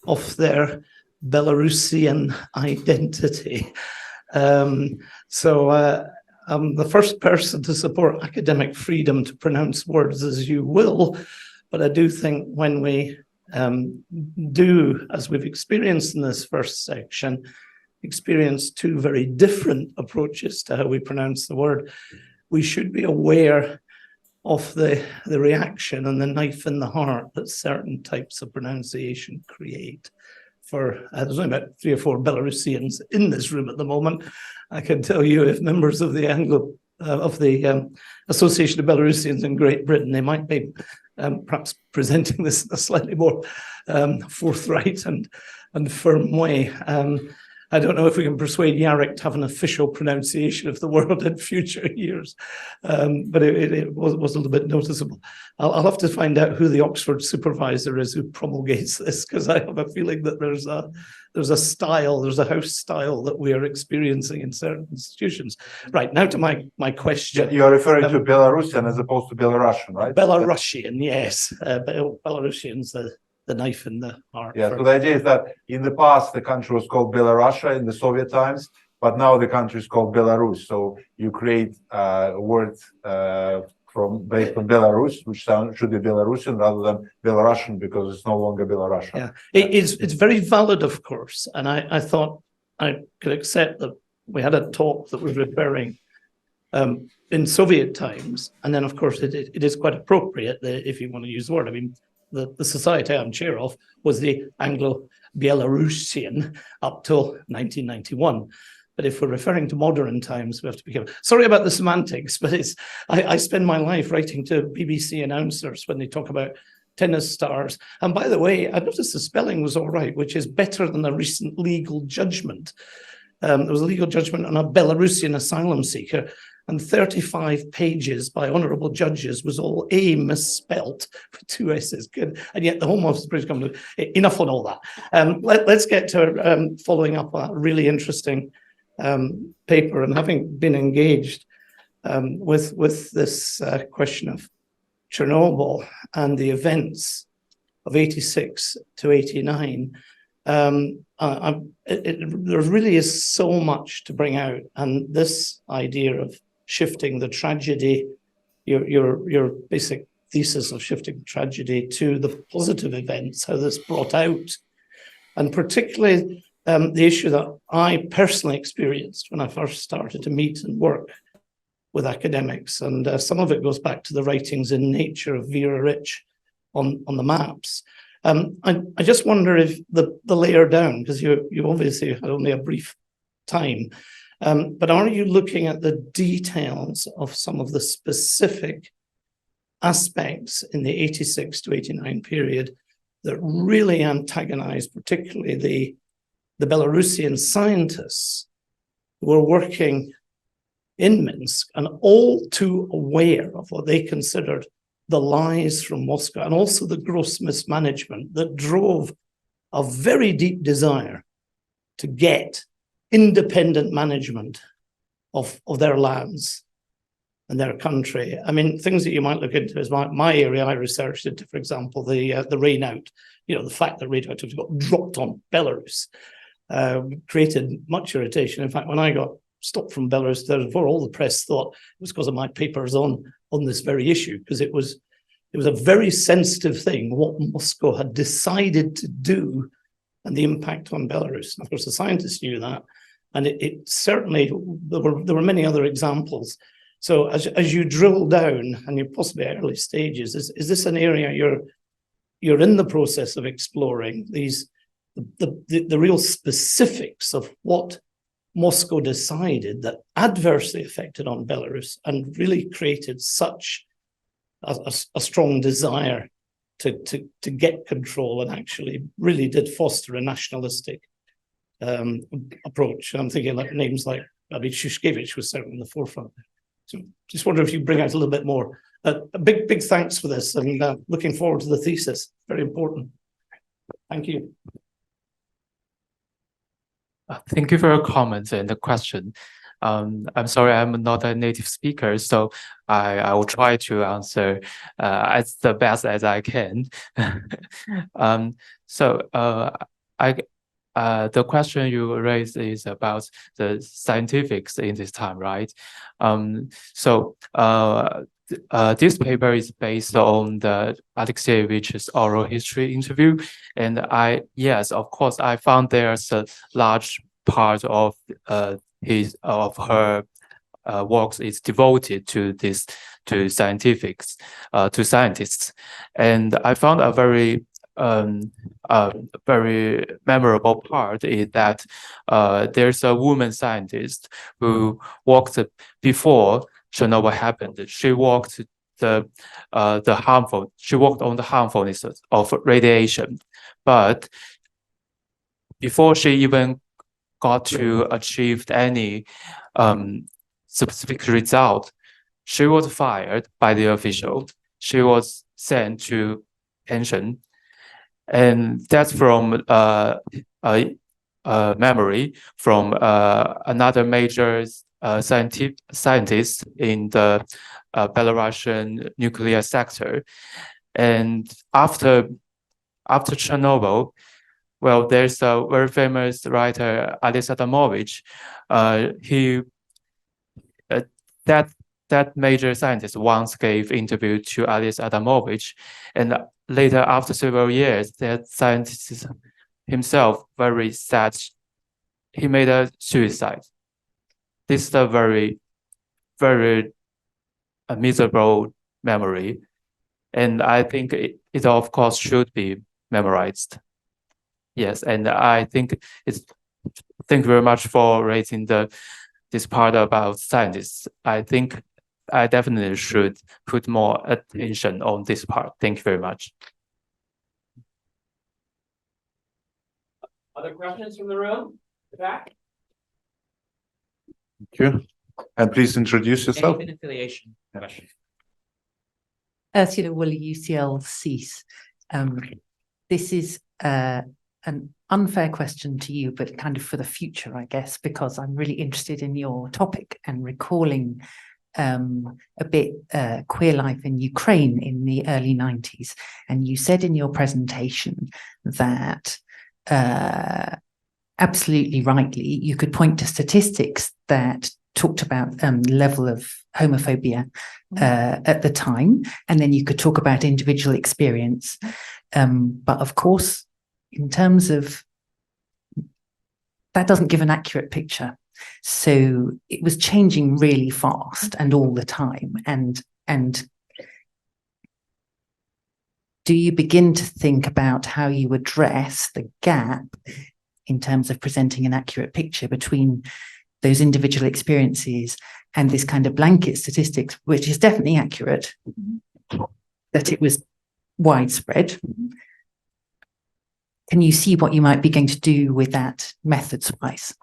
of their Belarusian identity. So I'm the first person to support academic freedom to pronounce words as you will, but I do think when we do, as we've experienced in this first section, experience two very different approaches to how we pronounce the word, we should be aware of the reaction and the knife in the heart that certain types of pronunciation create. There's only about 3 or 4 Belarusians in this room at the moment. I can tell you, if members of the Association of Belarusians in Great Britain, they might be perhaps presenting this in a slightly more forthright and firm way. I don't know if we can persuade Yarik to have an official pronunciation of the word in future years, but it was a little bit noticeable. I'll have to find out who the Oxford supervisor is who promulgates this, because I have a feeling that there's a style, there's a house style that we are experiencing in certain institutions. Right, now to my question. You're referring to Belarusian as opposed to Belarusian, right? Belarusian, yes. Belarusian's the knife in the heart. Yeah, so the idea is that in the past, the country was called Belarusia in the Soviet times, but now the country is called Belarus. So you create a word based on Belarus, which should be Belarusian rather than Belarusian, because it's no longer Belarusian. Yeah, it's very valid, of course. And I thought I could accept that we had a talk that was referring in Soviet times. And then, of course, it is quite appropriate that if you want to use the word. I mean, the society I'm chair of was the Anglo-Belarusian up till 1991. But if we're referring to modern times, we have to be careful. Sorry about the semantics, but I spend my life writing to BBC announcers when they talk about tennis stars. And by the way, I noticed the spelling was all right, which is better than a recent legal judgment. There was a legal judgment on a Belarusian asylum seeker, and 35 pages by honourable judges was all A misspelt with 2 S's. Good. And yet the Home Office of the British government, enough on all that. Let's get to following up a really interesting paper, and having been engaged with this question of Chernobyl and the events of 86 to 89, there really is so much to bring out, and this idea of shifting the tragedy, your basic thesis of shifting tragedy to the positive events, how this brought out, and particularly the issue that I personally experienced when I first started to meet and work with academics, and some of it goes back to the writings in Nature of Vera Rich on the maps. I just wonder if the layer down, because you obviously had only a brief time, but are you looking at the details of some of the specific aspects in the 86 to 89 period that really antagonized particularly the Belarusian scientists who were working in Minsk and all too aware of what they considered the lies from Moscow and also the gross mismanagement that drove a very deep desire to get independent management of their lands and their country. I mean, things that you might look into is my area. I researched into, for example, the rain out, the fact that radioactivity got dropped on Belarus created much irritation. In fact, when I got stopped from Belarus, therefore all the press thought it was because of my papers on this very issue, because it was a very sensitive thing, what Moscow had decided to do and the impact on Belarus. And of course, the scientists knew that. And it certainly, there were many other examples. So as you drill down, and you're possibly at early stages, is this an area you're in the process of exploring, the real specifics of what Moscow decided that adversely affected on Belarus and really created such a strong desire to get control, and actually really did foster a nationalistic approach? I'm thinking like names like, Shushkevich was certainly in the forefront. So just wonder if you bring out a little bit more. A big thanks for this, and looking forward to the thesis. Very important. Thank you. Thank you for your comments and the question. I'm sorry, I'm not a native speaker, so I will try to answer as the best as I can. The question you raised is about the scientifics in this time, right? This paper is based on the Alexeyevich's oral history interview, and yes, of course, I found there's a large part of her works is devoted to scientists, and I found a very memorable part is that there's a woman scientist who worked before Chernobyl happened. She worked on the harmfulness of radiation, but before she even got to achieve any specific result, she was fired by the official. She was sent to pension, and that's from memory from another major scientist in the Belarusian nuclear sector. And after Chernobyl, well, there's a very famous writer, Arcimovich. That major scientist once gave interview to Arcimovich, and later, after several years, that scientist himself very sad. He made a suicide. This is a very, very miserable memory, and I think it of course should be memorized. Yes, and I think it's. Thank you very much for raising this part about scientists. I think I definitely should put more attention on this part. Thank you very much. Other questions from the room? Back? Thank you. And please introduce yourself. Any affiliation question? Ursula Woolley, UCL CESE. This is an unfair question to you, but kind of for the future, I guess, because I'm really interested in your topic and recalling a bit queer life in Ukraine in the early 90s. And you said in your presentation that absolutely rightly, you could point to statistics that talked about level of homophobia at the time, and then you could talk about individual experience. But of course, in terms of that doesn't give an accurate picture. So it was changing really fast and all the time. And do you begin to think about how you address the gap in terms of presenting an accurate picture between those individual experiences and this kind of blanket statistics, which is definitely accurate, that it was widespread? Can you see what you might be going to do with that methods-wise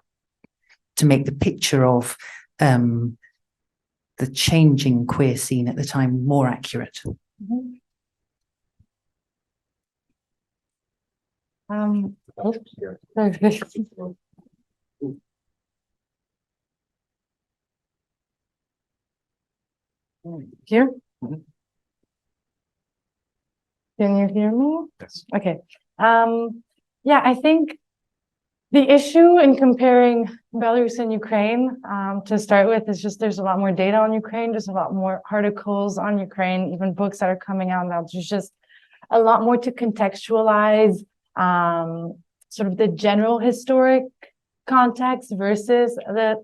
to make the picture of the changing queer scene at the time more accurate? Here? Can you hear me? Yes. Okay. Yeah, I think the issue in comparing Belarus and Ukraine, to start with, is just there's a lot more data on Ukraine, there's a lot more articles on Ukraine, even books that are coming out now. There's just a lot more to contextualize sort of the general historic context versus the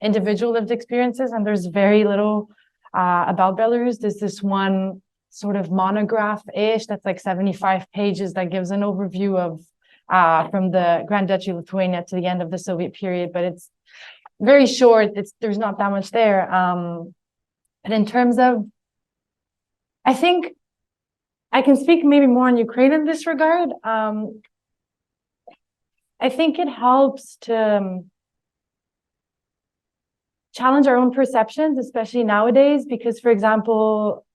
individual lived experiences, and there's very little about Belarus. There's this one sort of monograph-ish that's like 75 pages that gives an overview of from the Grand Duchy of Lithuania to the end of the Soviet period, but it's very short. There's not that much there. And in terms of, I think I can speak maybe more on Ukraine in this regard. I think it helps to challenge our own perceptions, especially nowadays, because, for example,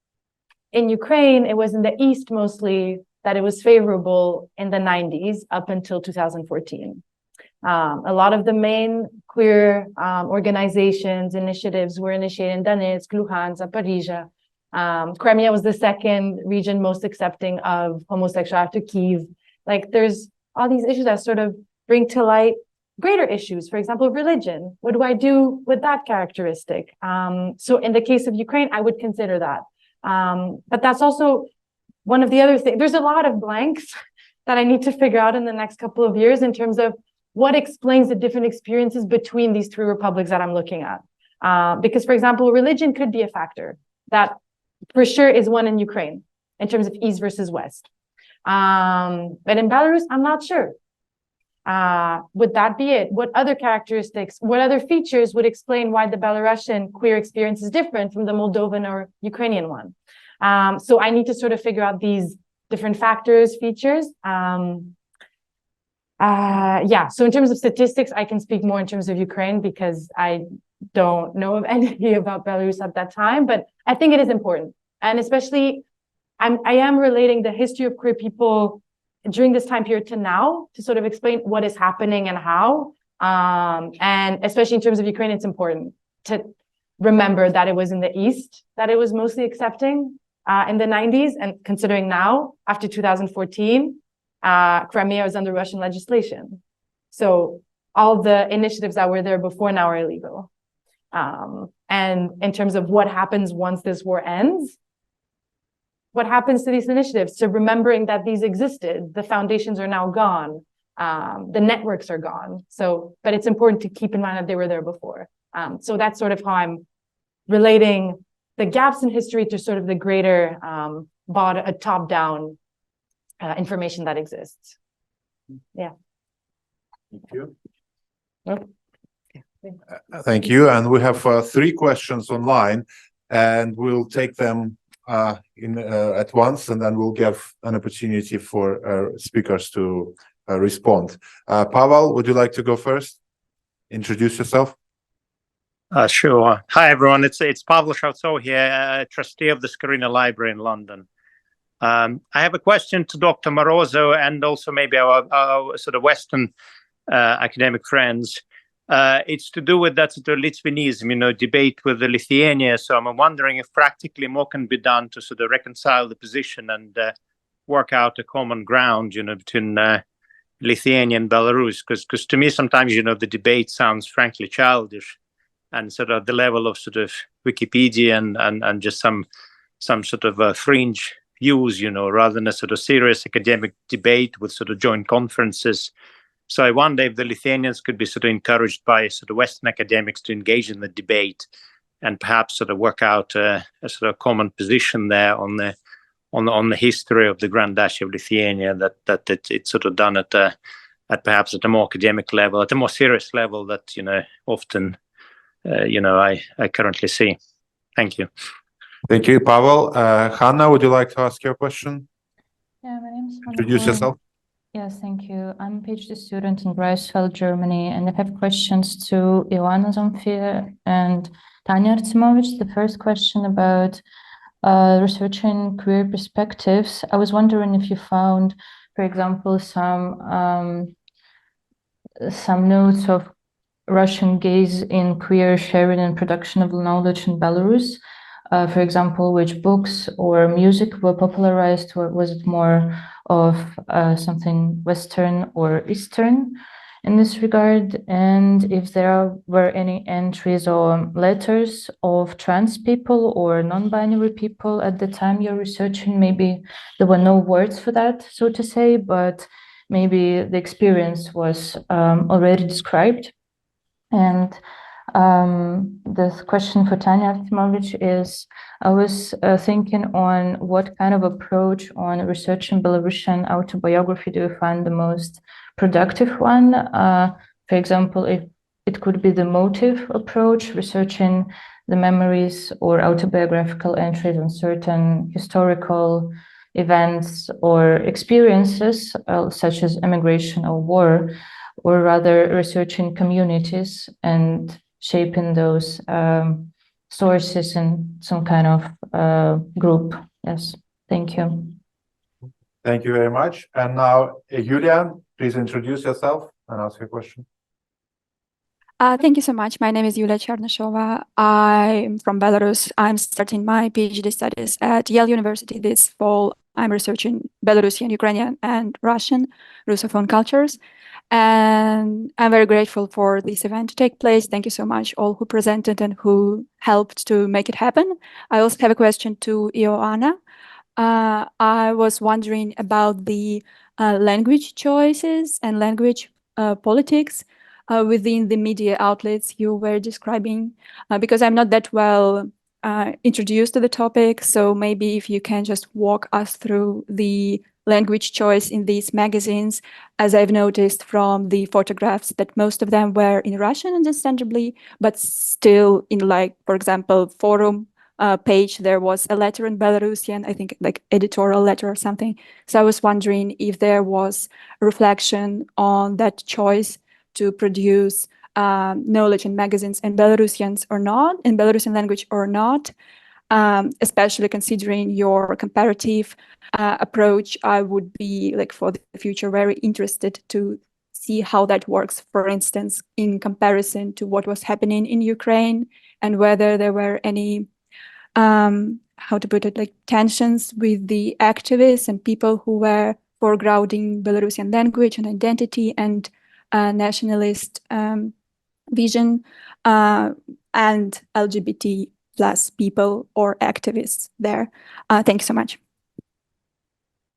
in Ukraine, it was in the East mostly that it was favorable in the 90s up until 2014. A lot of the main queer organizations, initiatives were initiated in Donetsk, Luhansk, Zaporizhia. Crimea was the second region most accepting of homosexuality after Kyiv. Like, there's all these issues that sort of bring to light greater issues. For example, religion. What do I do with that characteristic? So in the case of Ukraine, I would consider that. But that's also one of the other things. There's a lot of blanks that I need to figure out in the next couple of years in terms of what explains the different experiences between these three republics that I'm looking at. Because, for example, religion could be a factor that for sure is one in Ukraine in terms of East versus West. But in Belarus, I'm not sure. Would that be it? What other characteristics, what other features would explain why the Belarusian queer experience is different from the Moldovan or Ukrainian one? So I need to sort of figure out these different factors, features. Yeah, so in terms of statistics, I can speak more in terms of Ukraine because I don't know of anything about Belarus at that time, but I think it is important. And especially, I am relating the history of queer people during this time period to now to sort of explain what is happening and how. And especially in terms of Ukraine, it's important to remember that it was in the East that it was mostly accepting in the 90s. And considering now, after 2014, Crimea was under Russian legislation. So all the initiatives that were there before now are illegal. And in terms of what happens once this war ends, what happens to these initiatives? So remembering that these existed, the foundations are now gone, the networks are gone. So, but it's important to keep in mind that they were there before. So that's sort of how I'm relating the gaps in history to sort of the greater top-down information that exists. Yeah. Thank you. Okay. Thank you. And we have 3 questions online, and we'll take them at once, and then we'll give an opportunity for speakers to respond. Pavel, would you like to go first? Introduce yourself. Sure. Hi, everyone. It's Pavel Shavtsov here, trustee of the Skaryna Library in London. I have a question to Dr. Marozau and also maybe our sort of Western academic friends. It's to do with that sort of Litvinism, debate with the Lithuania. So I'm wondering if practically more can be done to sort of reconcile the position and work out a common ground, between Lithuania and Belarus. Because to me, sometimes, the debate sounds frankly childish, and sort of the level of sort of Wikipedia and just some sort of fringe views, rather than a sort of serious academic debate with sort of joint conferences. So I wonder if the Lithuanians could be sort of encouraged by sort of Western academics to engage in the debate and perhaps sort of work out a sort of common position there on the history of the Grand Duchy of Lithuania, that it's sort of done at perhaps at a more academic level, at a more serious level that often I currently see. Thank you. Thank you, Pavel. Hannah, would you like to ask your question? Yeah, my name is Hannah. Introduce yourself. Yes, thank you. I'm a PhD student in Greifswald, Germany, and I have questions to Ioana, Zamfir and Tania Arcimovich. The first question about researching queer perspectives. I was wondering if you found, for example, some notes of Russian gaze in queer sharing and production of knowledge in Belarus. For example, which books or music were popularized, or was it more of something Western or Eastern in this regard? And if there were any entries or letters of trans people or non-binary people at the time you're researching, maybe there were no words for that, so to say, but maybe the experience was already described. And the question for Tania Arcimovich is, I was thinking on what kind of approach on researching Belarusian autobiography do you find the most productive one? For example, if it could be the motive approach, researching the memories or autobiographical entries on certain historical events or experiences, such as immigration or war, or rather researching communities and shaping those sources in some kind of group. Yes, thank you. Thank you very much. And now, Yulia, please introduce yourself and ask your question. Thank you so much. My name is Yulia Chernyshova. I'm from Belarus. I'm starting my PhD studies at Yale University this fall. I'm researching Belarusian, Ukrainian, and Russian Russophone cultures. And I'm very grateful for this event to take place. Thank you so much, all who presented and who helped to make it happen. I also have a question to Ioana. I was wondering about the language choices and language politics within the media outlets you were describing, because I'm not that well introduced to the topic. So maybe if you can just walk us through the language choice in these magazines, as I've noticed from the photographs that most of them were in Russian, understandably, but still in, like, for example, Forum page, there was a letter in Belarusian, I think like editorial letter or something. So I was wondering if there was a reflection on that choice to produce knowledge in magazines in Belarusians or not, in Belarusian language or not, especially considering your comparative approach. I would be like for the future very interested to see how that works, for instance, in comparison to what was happening in Ukraine, and whether there were any, how to put it, like tensions with the activists and people who were foregrounding Belarusian language and identity and nationalist vision, and LGBT plus people or activists there. Thank you so much.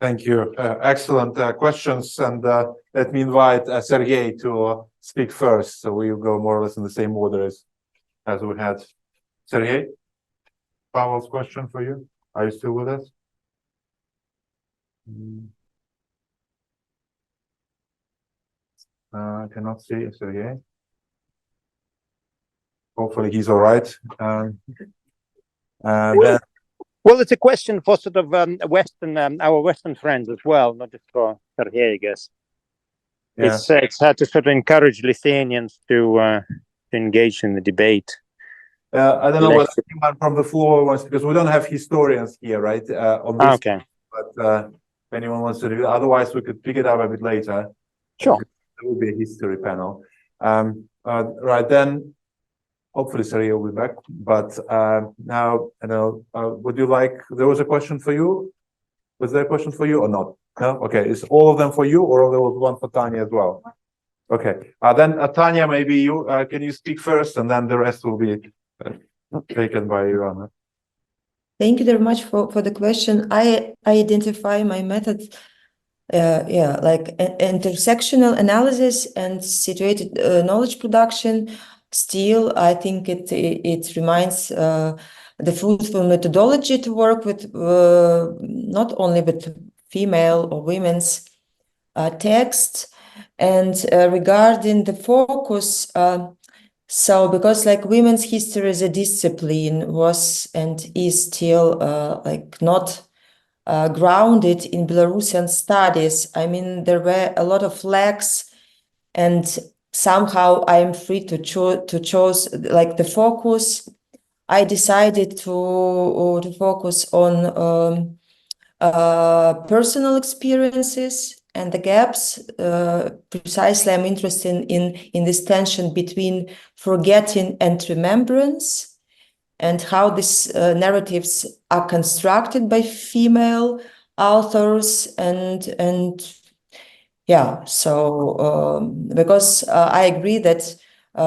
Thank you. Excellent questions. And let me invite Siarhei to speak first. So we'll go more or less in the same order as we had. Siarhei, Pavel's question for you. Are you still with us? I cannot see Siarhei. Hopefully he's all right. Well, it's a question for sort of Western, our Western friends as well, not just for Siarhei, I guess. Yeah. It's hard to sort of encourage Lithuanians to engage in the debate. I don't know what anyone from the floor wants, because we don't have historians here, right? On this, okay. But if anyone wants to do it, otherwise we could pick it up a bit later. Sure. There will be a history panel. Right then. Hopefully, Siarhei will be back. But now, I know, would you like? There was a question for you. Was there a question for you or not? No. Okay. Is all of them for you, or there was one for Tania as well? Okay. Then Tania, maybe you can you speak first, and then the rest will be taken by Ioana. Thank you very much for the question. I identify my method, like intersectional analysis and situated knowledge production. Still, I think it reminds the fruitful methodology to work with not only with female or women's text. And regarding the focus, so because like women's history as a discipline was and is still like not grounded in Belarusian studies. I mean, there were a lot of lacks, and somehow I am free to choose like the focus. I decided to focus on personal experiences and the gaps. Precisely, I'm interested in this tension between forgetting and remembrance, and how these narratives are constructed by female authors and yeah, so because I agree that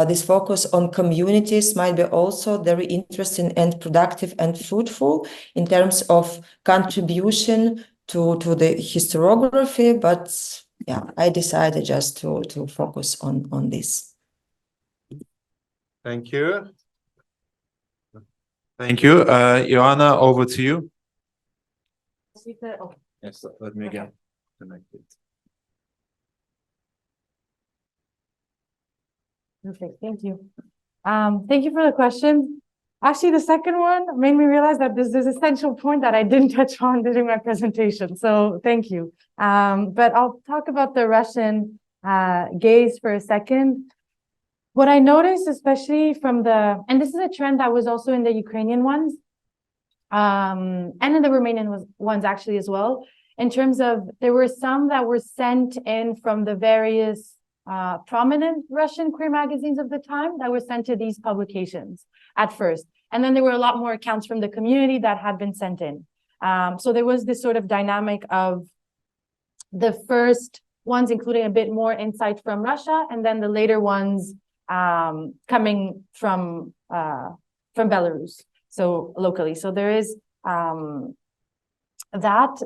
this focus on communities might be also very interesting and productive and fruitful in terms of contribution to the historiography, but yeah, I decided just to focus on this. Thank you. Thank you. Ioana, over to you. Yes, let me get connected. Perfect, thank you. Thank you for the question. Actually, the second one made me realize that there's this essential point that I didn't touch on during my presentation. So thank you. But I'll talk about the Russian gaze for a second. What I noticed, especially from and this is a trend that was also in the Ukrainian ones, and in the Romanian ones actually as well, in terms of there were some that were sent in from the various prominent Russian queer magazines of the time that were sent to these publications at first. And then there were a lot more accounts from the community that had been sent in. So there was this sort of dynamic of the first ones including a bit more insight from Russia, and then the later ones coming from Belarus, so locally. So there is that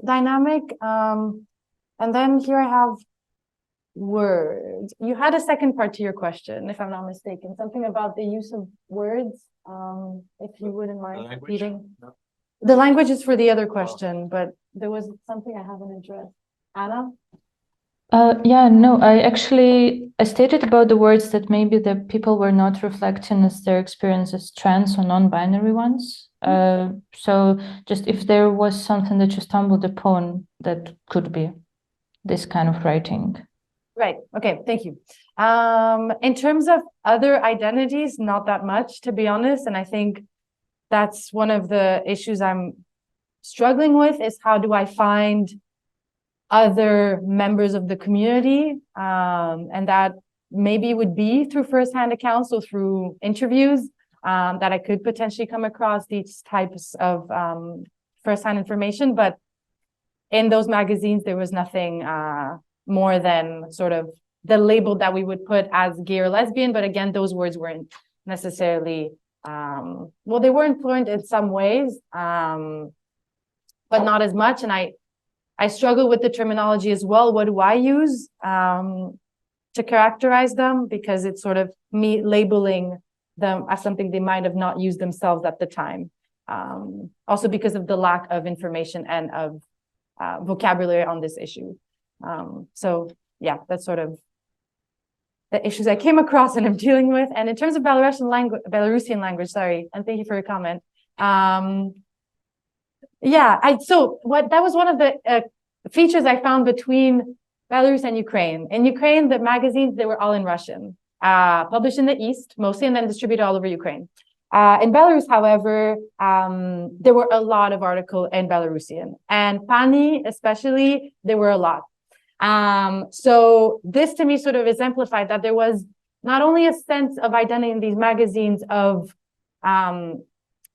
dynamic. And then here I have words. You had a second part to your question, if I'm not mistaken, something about the use of words. If you wouldn't mind repeating. No. The language is for the other question, but there was something I haven't addressed. Anna? Yeah, no, I stated about the words that maybe the people were not reflecting as their experiences trans or non-binary ones. So just if there was something that you stumbled upon, that could be this kind of writing. Right. Okay. Thank you. In terms of other identities, not that much, to be honest. And I think that's one of the issues I'm struggling with, is how do I find other members of the community, and that maybe would be through firsthand accounts or through interviews, that I could potentially come across these types of firsthand information. But in those magazines, there was nothing more than sort of the label that we would put as gay or lesbian. But again, those words weren't necessarily, well, they were influenced in some ways, but not as much. And I struggle with the terminology as well. What do I use to characterize them? Because it's sort of me labeling them as something they might have not used themselves at the time. Also because of the lack of information and of vocabulary on this issue. So yeah, that's sort of the issues I came across and I'm dealing with. And in terms of Belarusian language, sorry, and thank you for your comment. Yeah, that was one of the features I found between Belarus and Ukraine. In Ukraine, the magazines, they were all in Russian, published in the East mostly, and then distributed all over Ukraine. In Belarus, however, there were a lot of articles in Belarusian, and Pani especially, there were a lot. So this to me sort of exemplified that there was not only a sense of identity in these magazines of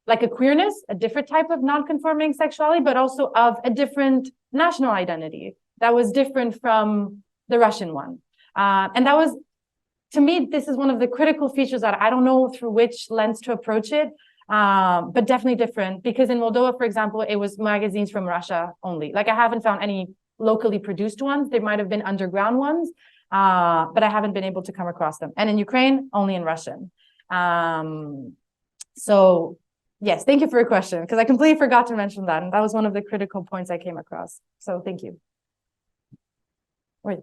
like a queerness, a different type of non-conforming sexuality, but also of a different national identity that was different from the Russian one. And that was, to me, this is one of the critical features that I don't know through which lens to approach it, but definitely different. Because in Moldova, for example, it was magazines from Russia only. Like I haven't found any locally produced ones. There might have been underground ones, but I haven't been able to come across them. And in Ukraine, only in Russian. So yes, thank you for your question, because I completely forgot to mention that. And that was one of the critical points I came across. So thank you. Wait.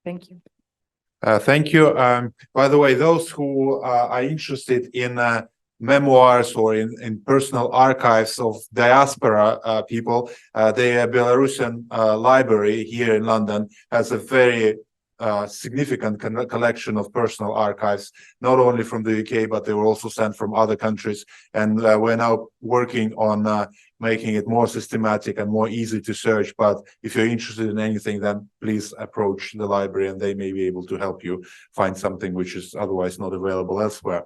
Thank you. Thank you. By the way, those who are interested in memoirs or in personal archives of diaspora people, the Belarusian library here in London has a very significant collection of personal archives, not only from the UK, but they were also sent from other countries. And we're now working on making it more systematic and more easy to search. But if you're interested in anything, then please approach the library and they may be able to help you find something which is otherwise not available elsewhere.